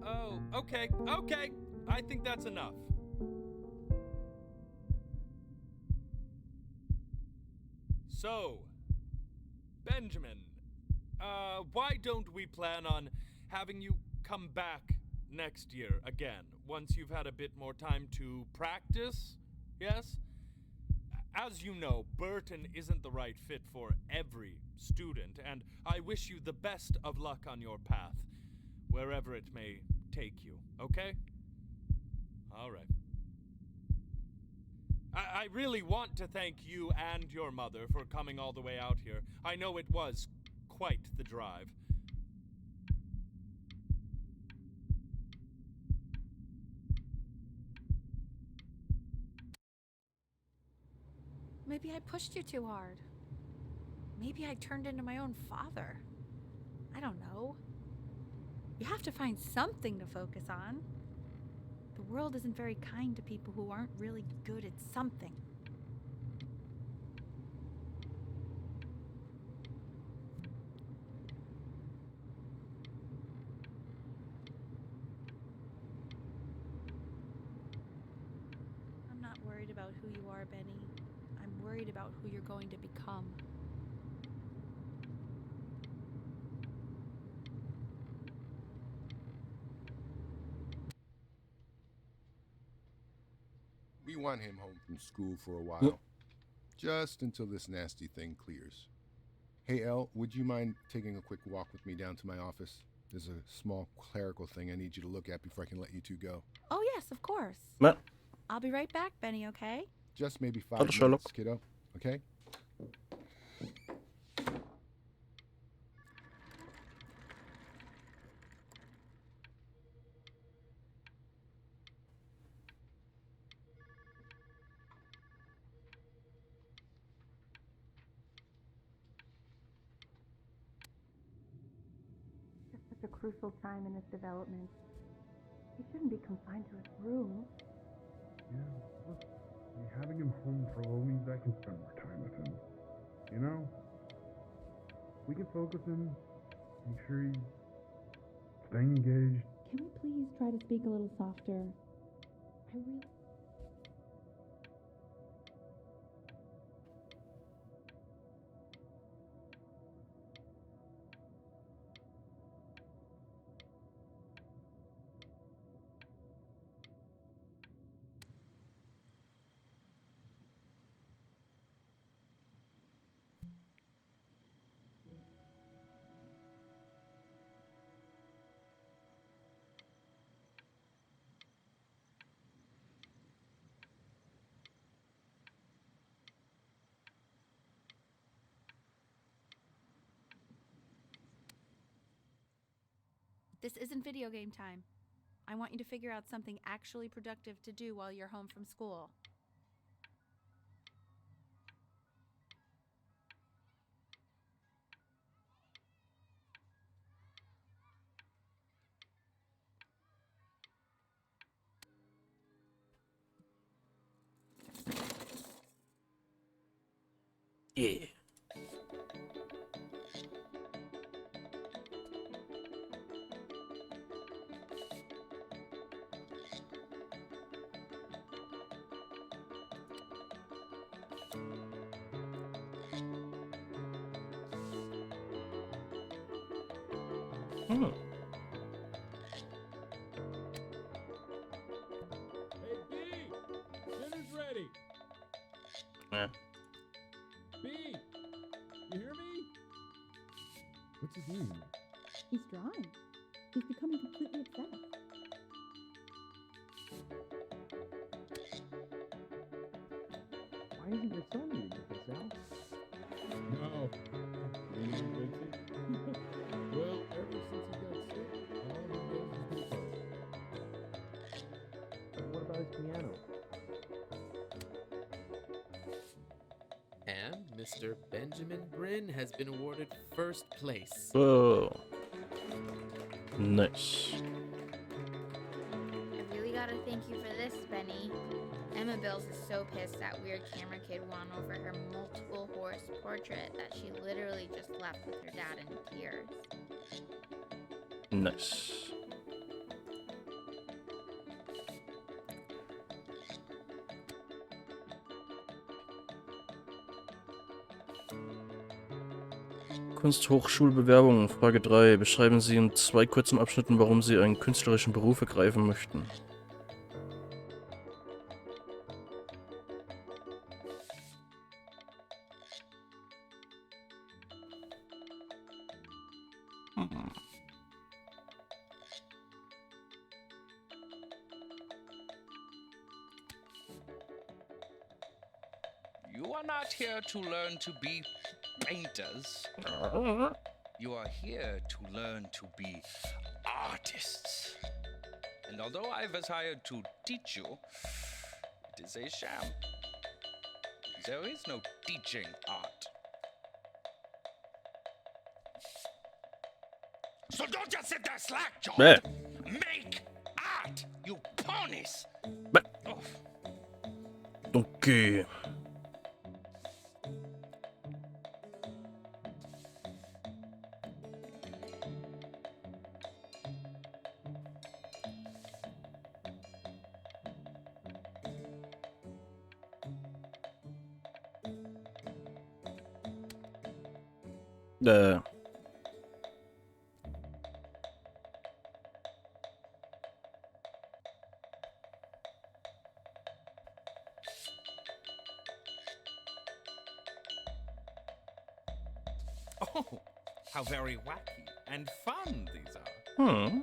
B: Oh, okay. I think that's enough. So, Benjamin, why don't we plan on having you come back next year again, once you've had a bit more time to practice? Yes? As you know, Burton isn't the right fit for every student, and I wish you the best of luck on your path, wherever it may take you, okay? All right. I really want to thank you and your mother for coming all the way out here. I know it was quite the drive.
D: Maybe I pushed you too hard. Maybe I turned into my own father. I don't know. You have to find something to focus on. The world isn't very kind to people who aren't really good at something. I'm not worried about who you are, Benny. I'm worried about who you're going to become.
G: We want him home from school for a while. Just until this nasty thing clears. Hey, Elle, would you mind taking a quick walk with me down to my office? There's a small clerical thing I need you to look at before I can let you two go.
C: Oh, yes, of course.
A: Men,
C: I'll be right back, Benny, okay?
G: Just maybe 5
A: Hallo, Sherlock.
G: minutes, kiddo. Okay?
D: Just such a crucial time in his development. He shouldn't be confined to his room.
K: Yeah, look, having him home for a little means I can spend more time with him. You know? We can focus him, make sure he's staying engaged.
D: Can we please try to speak a little softer? I really...
C: This isn't video game time. I want you to figure out something actually productive to do while you're home from school.
A: Yeah. Hmm.
K: Hey, B! Dinner's ready!
A: Yeah.
K: B! You hear me? What's he doing?
D: He's drawing. He's becoming completely obsessed.
K: Why isn't your son eating with us, Al? No. You didn't even get it? Well, ever since he got sick, all he does is do art. What about his piano?
L: And Mr. Benjamin Bryn has been awarded first place.
A: Whoa. Nice.
H: I really gotta thank you for this, Benny. Emma Bills is so pissed that weird camera kid won over her multiple horse portrait that she literally just left with her dad in tears.
A: Nice. Kunsthochschulbewerbung, Frage 3. Beschreiben Sie in 2 kurzen Abschnitten, warum Sie einen künstlerischen Beruf ergreifen möchten.
M: You are not here to learn to be painters. You are here to learn to be artists. And although I was hired to teach you, it is a sham. There is no teaching art. So don't just sit there slack, John.
A: Yeah.
M: Make art, you ponies. Oh.
A: Okay.
M: Oh, how very wacky and fun these are.
A: Hmm.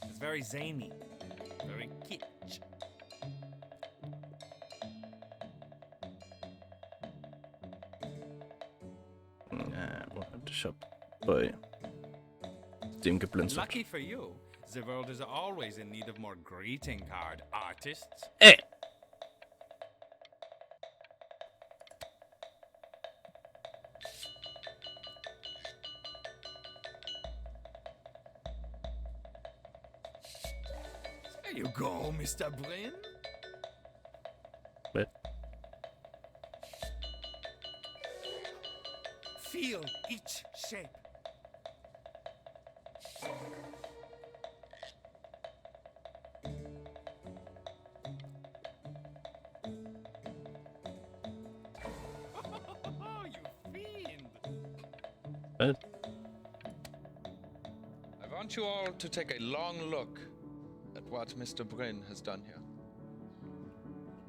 B: It's very zany, very kitsch.
A: Ich hab bei dem geblinzert.
B: Lucky for you, the world is always in need of more greeting card artists.
A: Ey!
B: There you go, Mr. Brin.
A: Was?
B: Feel each shape. You fiend!
A: Was?
M: I want you all to take a long look at what Mr. Brin has done here.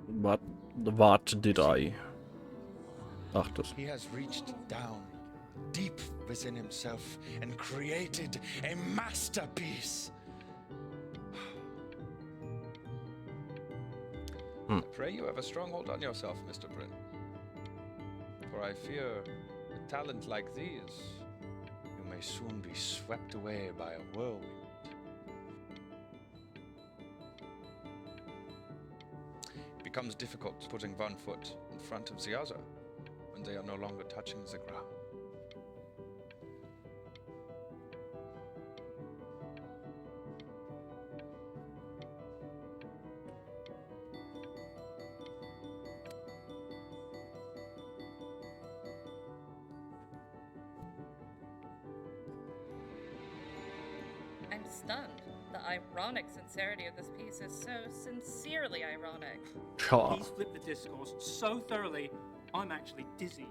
A: What did I? Ach, das.
M: He has reached down deep within himself and created a masterpiece. I pray you have a strong hold on yourself, Mr. Brin. For I fear a talent like these, you may soon be swept away by a whirlwind. It becomes difficult putting one foot in front of the other when they are no longer touching the ground.
N: I'm stunned. The ironic sincerity of this piece is so sincerely ironic.
A: Sure.
O: He's flipped the discourse so thoroughly, I'm actually dizzy.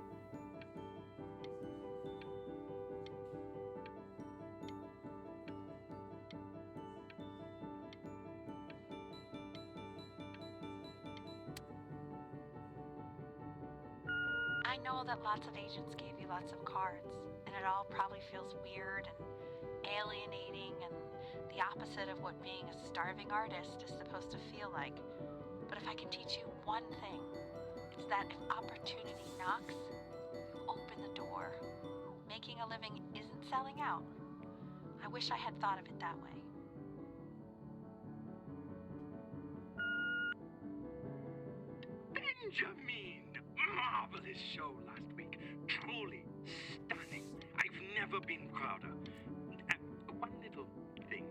P: I know that lots of agents gave you lots of cards, and it all probably feels weird and alienating and the opposite of what being a starving artist is supposed to feel like. But if I can teach you one thing, it's that if opportunity knocks, open the door. Making a living isn't selling out. I wish I had thought of it that way.
Q: Benjamin! Marvelous show last week. Truly stunning. I've never been prouder. One little thing.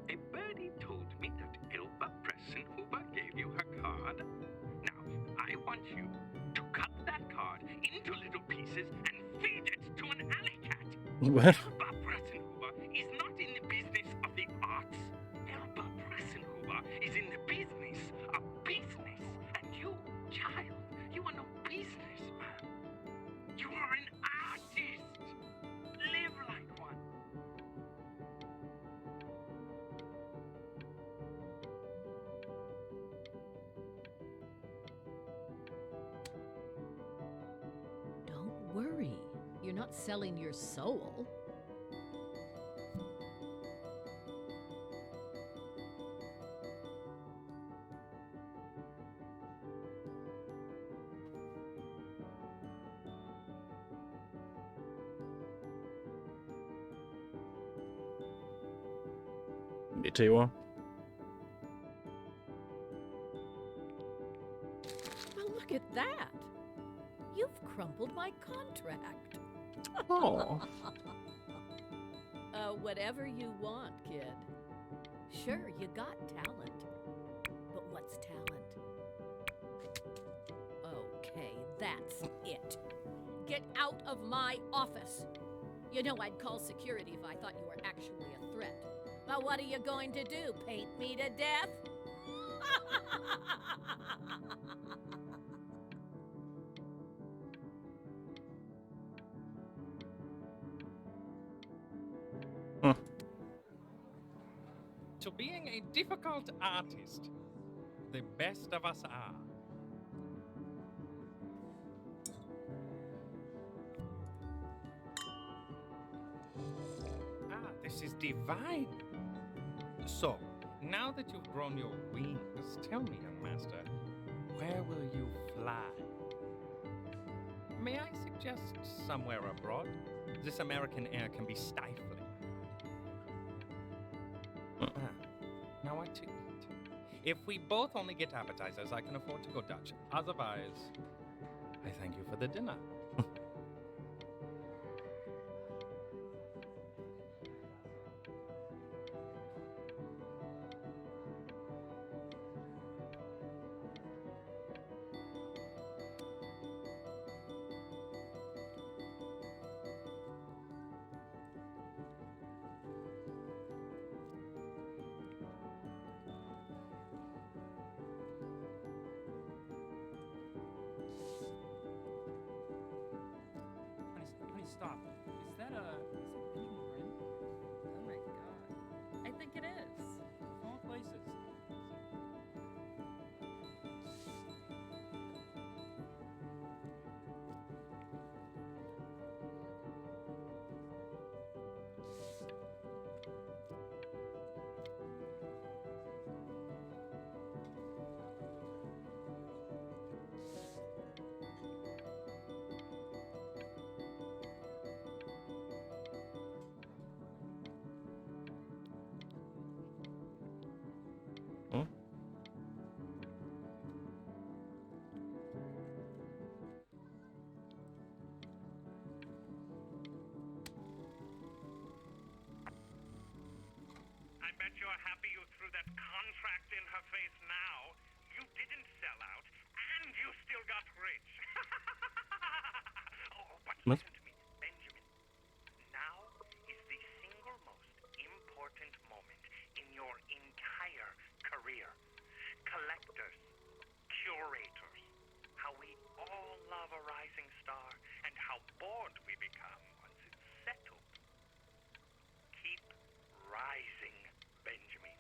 Q: A birdie told me that Elba Pressenhuber gave you her card. Now, I want you to cut that card into little pieces and feed it to an alley cat.
A: What?
Q: Elba Pressenhuber is not in the business of the arts. Elba Pressenhuber is in the business of business. And you, child, you are no businessman. You are an artist. Live like one.
R: Don't worry. You're not selling your soul.
A: Meteor.
R: Well, look at that. You've crumpled my contract.
A: Oh.
R: Whatever you want, kid. Sure, you got talent. But what's talent? Okay, that's it. Get out of my office. You know I'd call security if I thought you were actually a threat. But what are you going to do? Paint me to death?
Q: To being a difficult artist, the best of us are. Ah, this is divine. So, now that you've grown your wings, tell me, young master, where will you fly? May I suggest somewhere abroad? This American air can be stifling. Now what to eat? If we both only get appetizers, I can afford to go Dutch. Otherwise, I thank you for the dinner.
O: Honey, stop. Is that Benjamin Brin?
N: Oh my god. I think it is.
O: Of all places.
Q: I bet you're happy you threw that contract in her face now. You didn't sell out, and you still got rich. Oh, but
A: What?
Q: listen to me, Benjamin. Now is the single most important moment in your entire career. Collectors, curators, how we all love a rising star, and how bored we become once it's settled. Keep rising, Benjamin.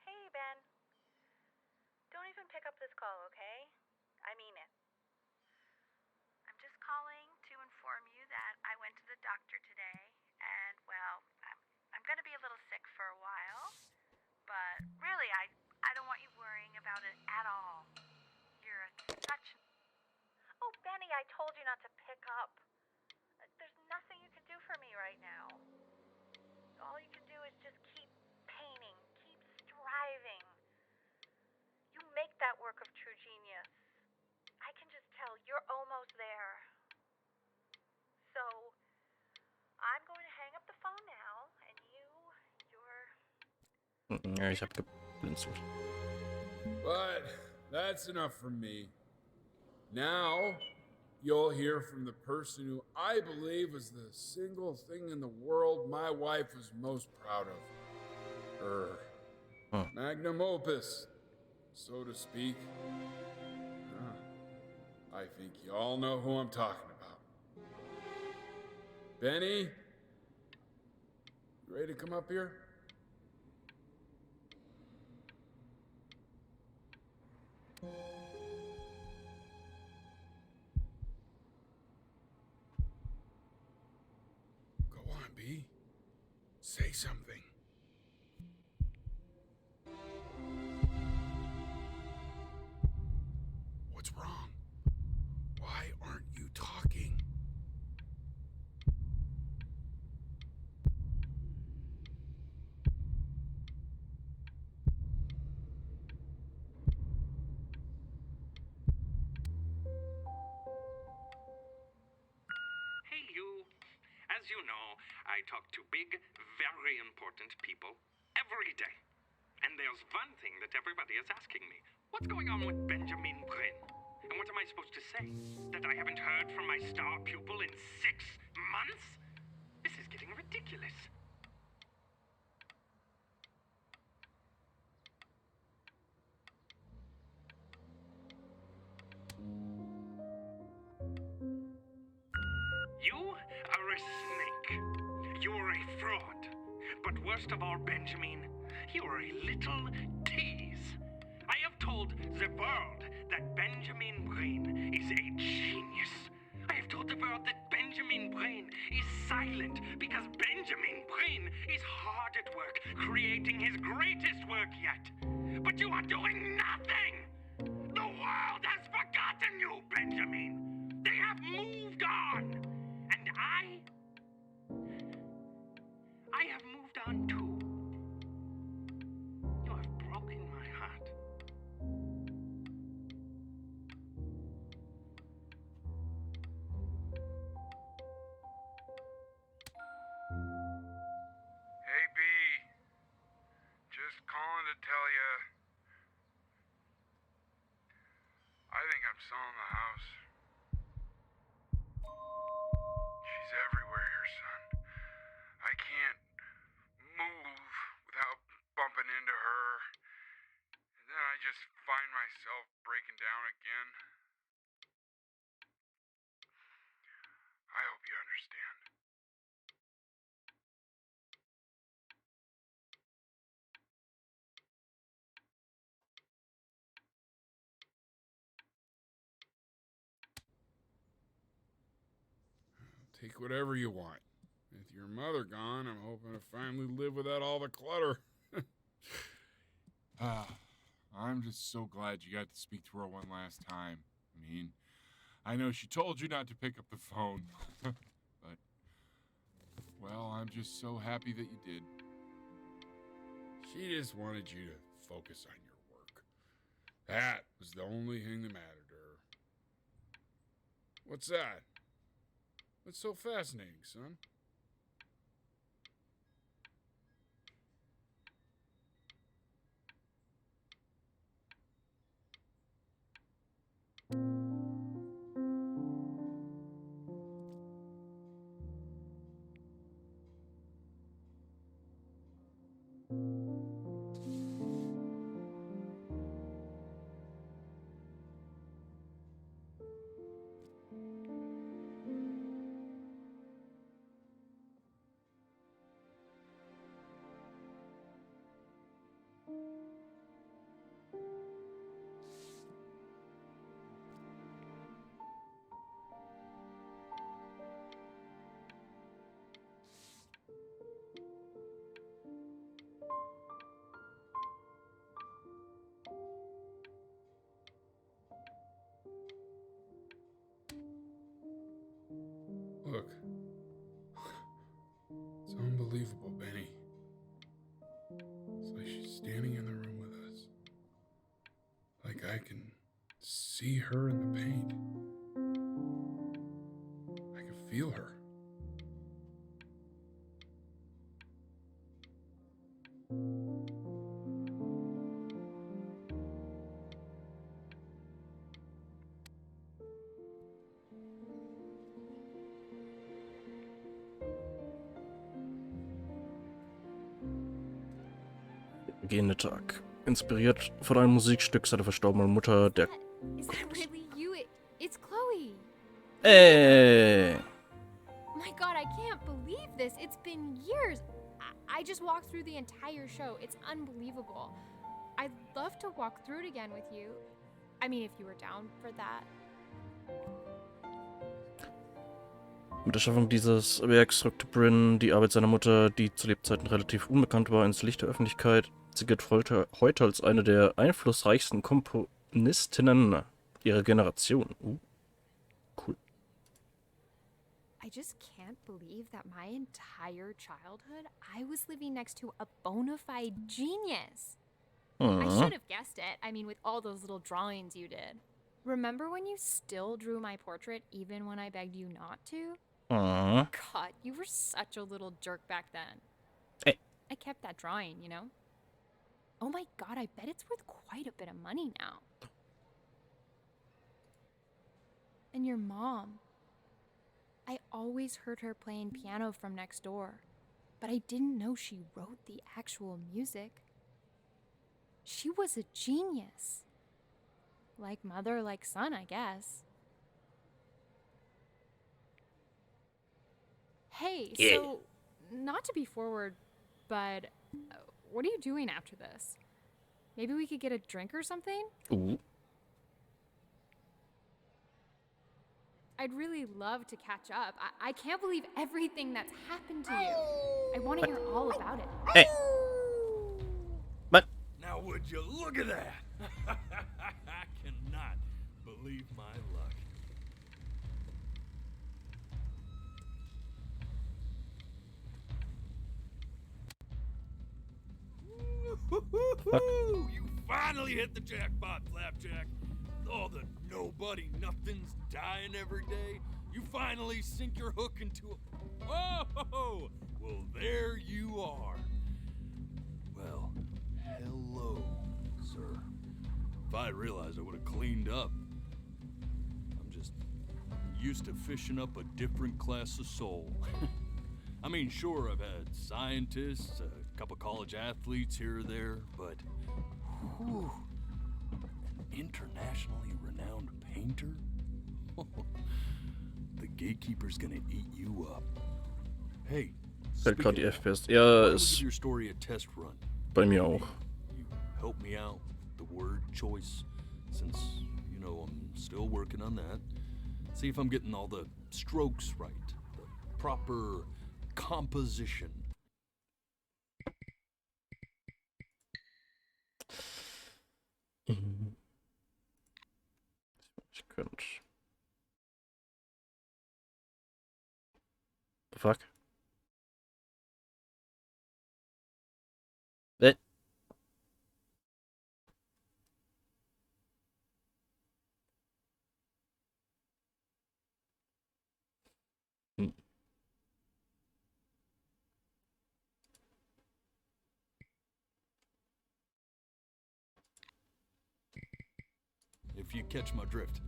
F: Hey, Ben. Don't even pick up this call, okay? I mean it. I'm just calling to inform you that I went to the doctor today, and, well, I'm gonna be a little sick for a while, but really, I don't want you worrying about it at all. You're such... Oh, Benny, I told you not to pick up. There's nothing you can do for me right now. All you can do is just keep painting, keep striving. You make that work of true genius. I can just tell you're almost there. So, I'm going to hang up the phone now, and you're...
A: Ja, ich hab geblinzelt.
E: But that's enough from me. Now, you'll hear from the person who I believe is the single thing in the world my wife was most proud of. Her magnum opus, so to speak. I think you all know who I'm talking about. Benny? You ready to come up here? Go on, B. Say something. What's wrong? Why aren't you talking?
Q: I talk to big, very important people every day. And there's one thing that everybody is asking me. What's going on with Benjamin Brin? And what am I supposed to say? That I haven't heard from my star pupil in 6 months? This is getting ridiculous. You are a snake. You're a fraud. But worst of all, Benjamin, you're a little tease. I have told the world that Benjamin Brain is a genius. I have told the world that Benjamin Brain is silent because Benjamin Brain is hard at work creating his greatest work yet. But you are doing nothing! The world has forgotten you, Benjamin! They have moved on! And I have moved on too. You have broken my heart.
K: Hey, B. Just calling to tell you. I think I'm selling the house. She's everywhere here, son. I can't move without bumping into her. And then I just find myself breaking down again. I hope you understand. Take whatever you want. With your mother gone, I'm hoping to finally live without all the clutter. I'm just so glad you got to speak to her one last time. I mean, I know she told you not to pick up the phone, but, well, I'm just so happy that you did. She just wanted you to focus on your work. That was the only thing that mattered to her. What's that? What's so fascinating, son? Look. It's unbelievable, Benny. It's like she's standing in the room with us. Like I can see her in the paint. I can feel her.
A: Gehende Tag. Inspiriert von einem Musikstück seiner verstorbenen Mutter, der...
J: Is that really you? It's Chloe.
A: Hey!
J: My God, I can't believe this. It's been years. I just walked through the entire show. It's unbelievable. I'd love to walk through it again with you. I mean, if you were down for that.
A: Mit der Schaffung dieses Werks rückte Bryn die Arbeit seiner Mutter, die zu Lebzeiten relativ unbekannt war, ins Licht der Öffentlichkeit. Sie gilt heute als eine der einflussreichsten Komponistinnen ihrer Generation. Cool.
J: I just can't believe that my entire childhood, I was living next to a bona fide genius. I should have guessed it. I mean, with all those little drawings you did. Remember when you still drew my portrait even when I begged you not to?
A: Aw.
J: God, you were such a little jerk back then.
A: Hey.
J: I kept that drawing, you know? Oh my god, I bet it's worth quite a bit of money now. And your mom. I always heard her playing piano from next door, but I didn't know she wrote the actual music. She was a genius. Like mother, like son, I guess. Hey,
A: Yeah.
J: so, not to be forward, but what are you doing after this? Maybe we could get a drink or something?
A: Ooh.
J: I'd really love to catch up. I can't believe everything that's happened to you. I want to hear all about it.
A: Hey. But.
B: Now would you look at that? I cannot believe my luck. Woo-hoo-hoo-hoo! You finally hit the jackpot, Flapjack. All the nobody nothings dying every day. You finally sink your hook into a... Oh! Well, there you are. Well, hello, sir. If I realized, I would have cleaned up. I'm just used to fishing up a different class of soul. I mean, sure, I've had scientists, a couple college athletes here or there, but whew, internationally renowned painter? The gatekeeper's gonna eat you up. Hey,
A: Fällt gerade die FPS. Ja,
B: why don't we
A: ist
B: give your story a test run?
A: bei mir auch.
B: You help me out with the word choice, since, you know, I'm still working on that. See if I'm getting all the strokes right, the proper composition.
A: Ich könnte. Fuck. Hm.
B: If you catch my drift.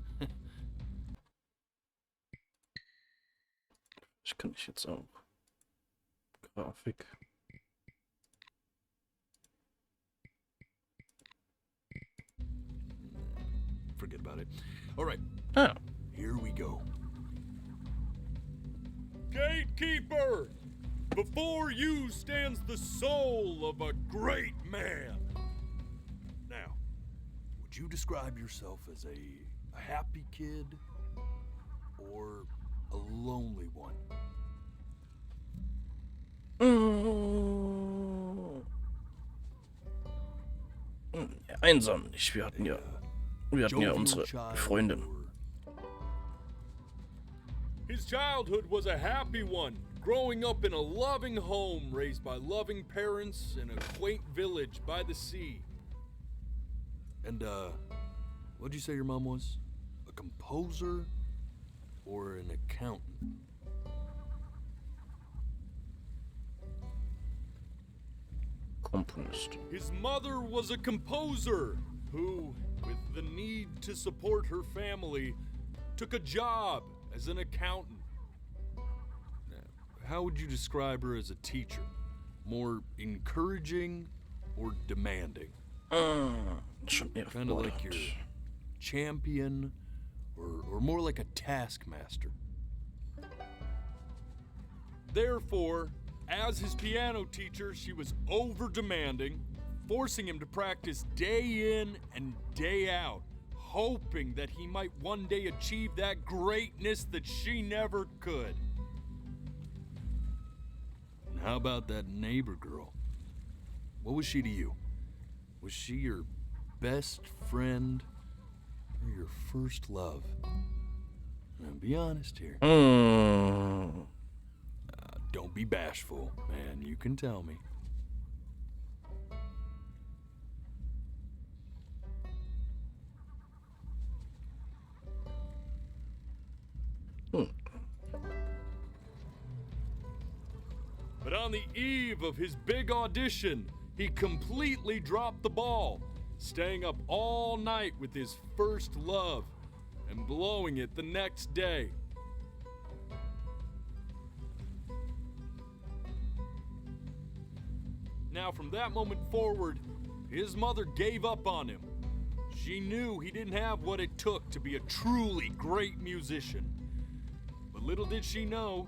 A: Ich kann nicht jetzt auch. Grafik.
B: Forget about it. All right.
A: Ah.
B: Here we go. Gatekeeper! Before you stands the soul of a great man. Now, would you describe yourself as a happy kid or a lonely one?
A: Einsam nicht. Wir hatten ja unsere Freundin.
B: His childhood was a happy one, growing up in a loving home raised by loving parents in a quaint village by the sea. And, what'd you say your mom was? A composer or an accountant?
A: Komponist.
B: His mother was a composer who, with the need to support her family, took a job as an accountant. Now, how would you describe her as a teacher? More encouraging or demanding? Kind of like your champion or more like a taskmaster. Therefore, as his piano teacher, she was over-demanding, forcing him to practice day in and day out, hoping that he might one day achieve that greatness that she never could. And how about that neighbor girl? What was she to you? Was she your best friend or your first love? Now, be honest here. Don't be bashful, man. You can tell me. But on the eve of his big audition, he completely dropped the ball, staying up all night with his first love and blowing it the next day. Now, from that moment forward, his mother gave up on him. She knew he didn't have what it took to be a truly great musician. But little did she know,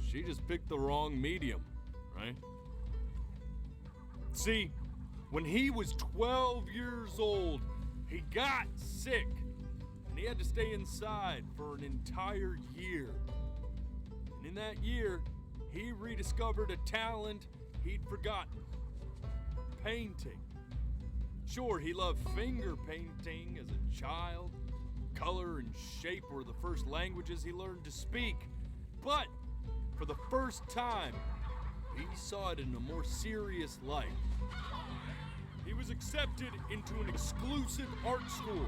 B: she just picked the wrong medium, right? See, when he was 12 years old, he got sick, and he had to stay inside for an entire year. And in that year, he rediscovered a talent he'd forgotten: painting. Sure, he loved finger painting as a child. Color and shape were the first languages he learned to speak. But for the first time, he saw it in a more serious light. He was accepted into an exclusive art school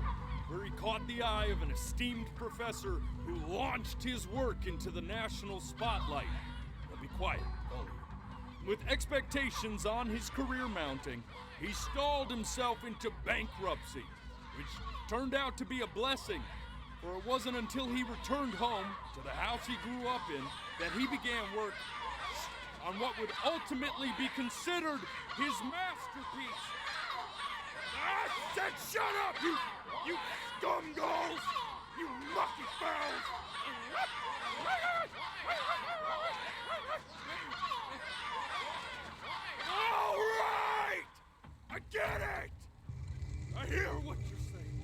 B: where he caught the eye of an esteemed professor who launched his work into the national spotlight. Now be quiet, all of you. With expectations on his career mounting, he stalled himself into bankruptcy, which turned out to be a blessing, for it wasn't until he returned home to the house he grew up in that he began work on what would ultimately be considered his masterpiece. I said shut up, you scumballs! You mucky fowls! All right! I get it! I hear what you're saying.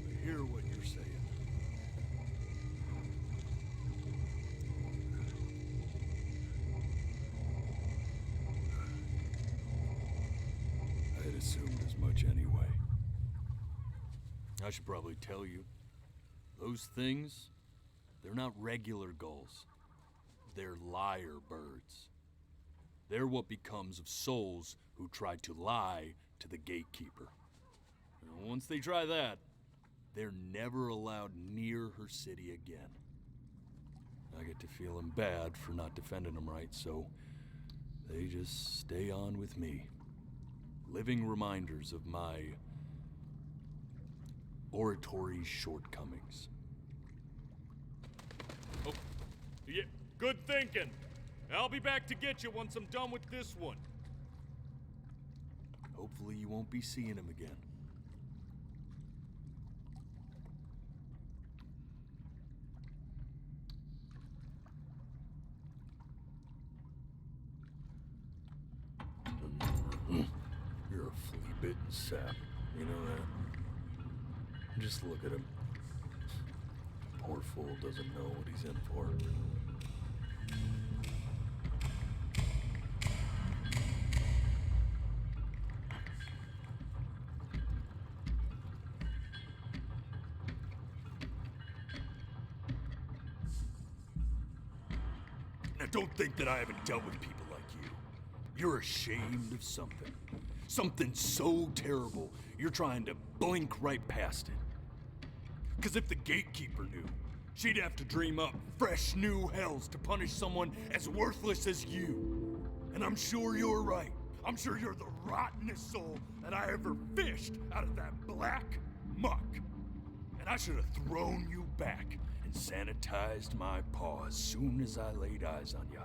B: I hear what you're saying. I had assumed as much anyway. I should probably tell you, those things, they're not regular gulls. They're lyre birds. They're what becomes of souls who try to lie to the gatekeeper. And once they try that, they're never allowed near her city again. I get to feeling bad for not defending them right, so they just stay on with me. Living reminders of my oratory shortcomings. Oh, yeah, good thinking. I'll be back to get you once I'm done with this one. Hopefully you won't be seeing him again. You're a flea-bitten sap, you know that? Just look at him. Poor fool doesn't know what he's in for. Now don't think that I haven't dealt with people like you. You're ashamed of something. Something so terrible, you're trying to blink right past it. Because if the gatekeeper knew, she'd have to dream up fresh new hells to punish someone as worthless as you. And I'm sure you're right. I'm sure you're the rottenest soul that I ever fished out of that black muck. And I should have thrown you back and sanitized my paw as soon as I laid eyes on you.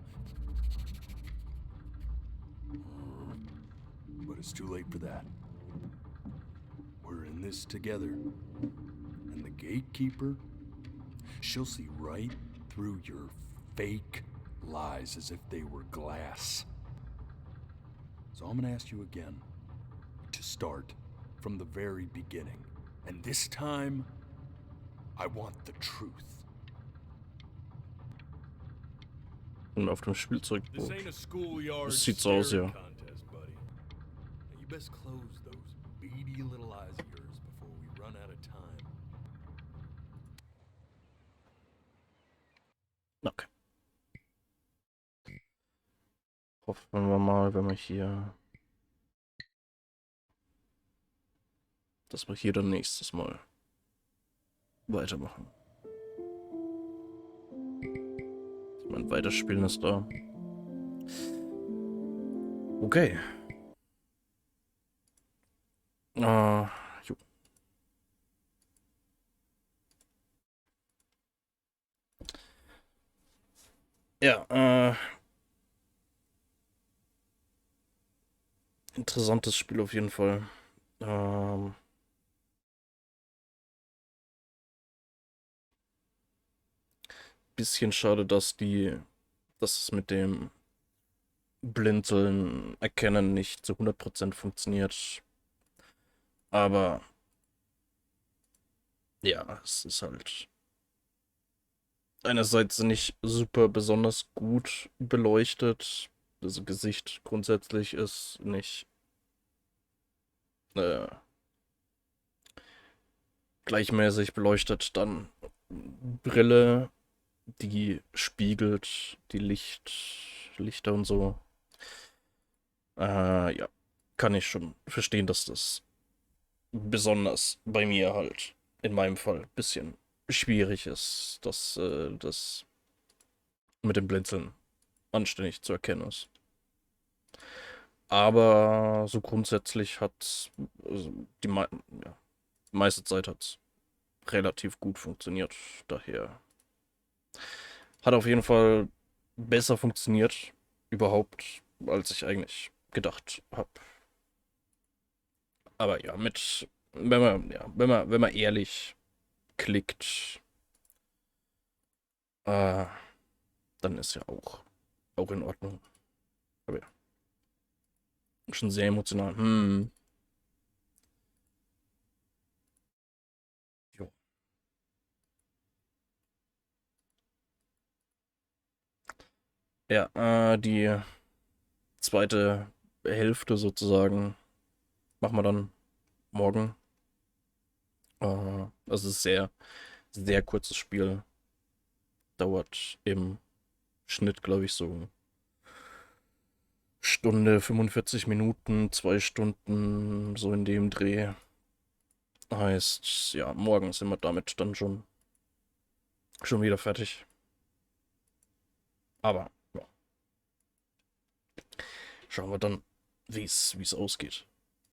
B: But it's too late for that. We're in this together. And the gatekeeper, she'll see right through your fake lies as if they were glass. So I'm gonna ask you again to start from the very beginning. And this time, I want the truth.
A: Und auf dem Spielzeugboot.
B: This ain't a schoolyard
A: Das sieht so aus, ja.
B: contest, buddy. Now you best close those beady little eyes of yours before we run out of time.
A: Okay. Hoffen wir mal, wenn wir hier... dass wir hier dann nächstes Mal weitermachen. Mein Weiterspielen ist da. Okay. Jo. Ja, interessantes Spiel auf jeden Fall. Bisschen schade, dass es mit dem Blinzeln erkennen nicht zu 100% funktioniert. Aber ja, es ist halt einerseits nicht super besonders gut beleuchtet. Also Gesicht grundsätzlich ist nicht gleichmäßig beleuchtet. Dann Brille, die spiegelt die Lichter und so. Ja, kann ich schon verstehen, dass das besonders bei mir halt in meinem Fall ein bisschen schwierig ist, dass das mit dem Blinzeln anständig zu erkennen ist. Aber so grundsätzlich hat also ja, meiste Zeit hat's relativ gut funktioniert. Daher hat auf jeden Fall besser funktioniert überhaupt, als ich eigentlich gedacht habe. Aber ja, wenn man ehrlich klickt, dann ist ja auch in Ordnung. Aber ja, schon sehr emotional. Jo. Ja, die zweite Hälfte sozusagen machen wir dann morgen. Also es ist sehr, sehr kurzes Spiel. Dauert im Schnitt, glaube ich, so Stunde, 45 Minuten, 2 Stunden, so in dem Dreh. Heißt, ja, morgen sind wir damit dann schon wieder fertig. Aber, ja. Schauen wir dann, wie es ausgeht.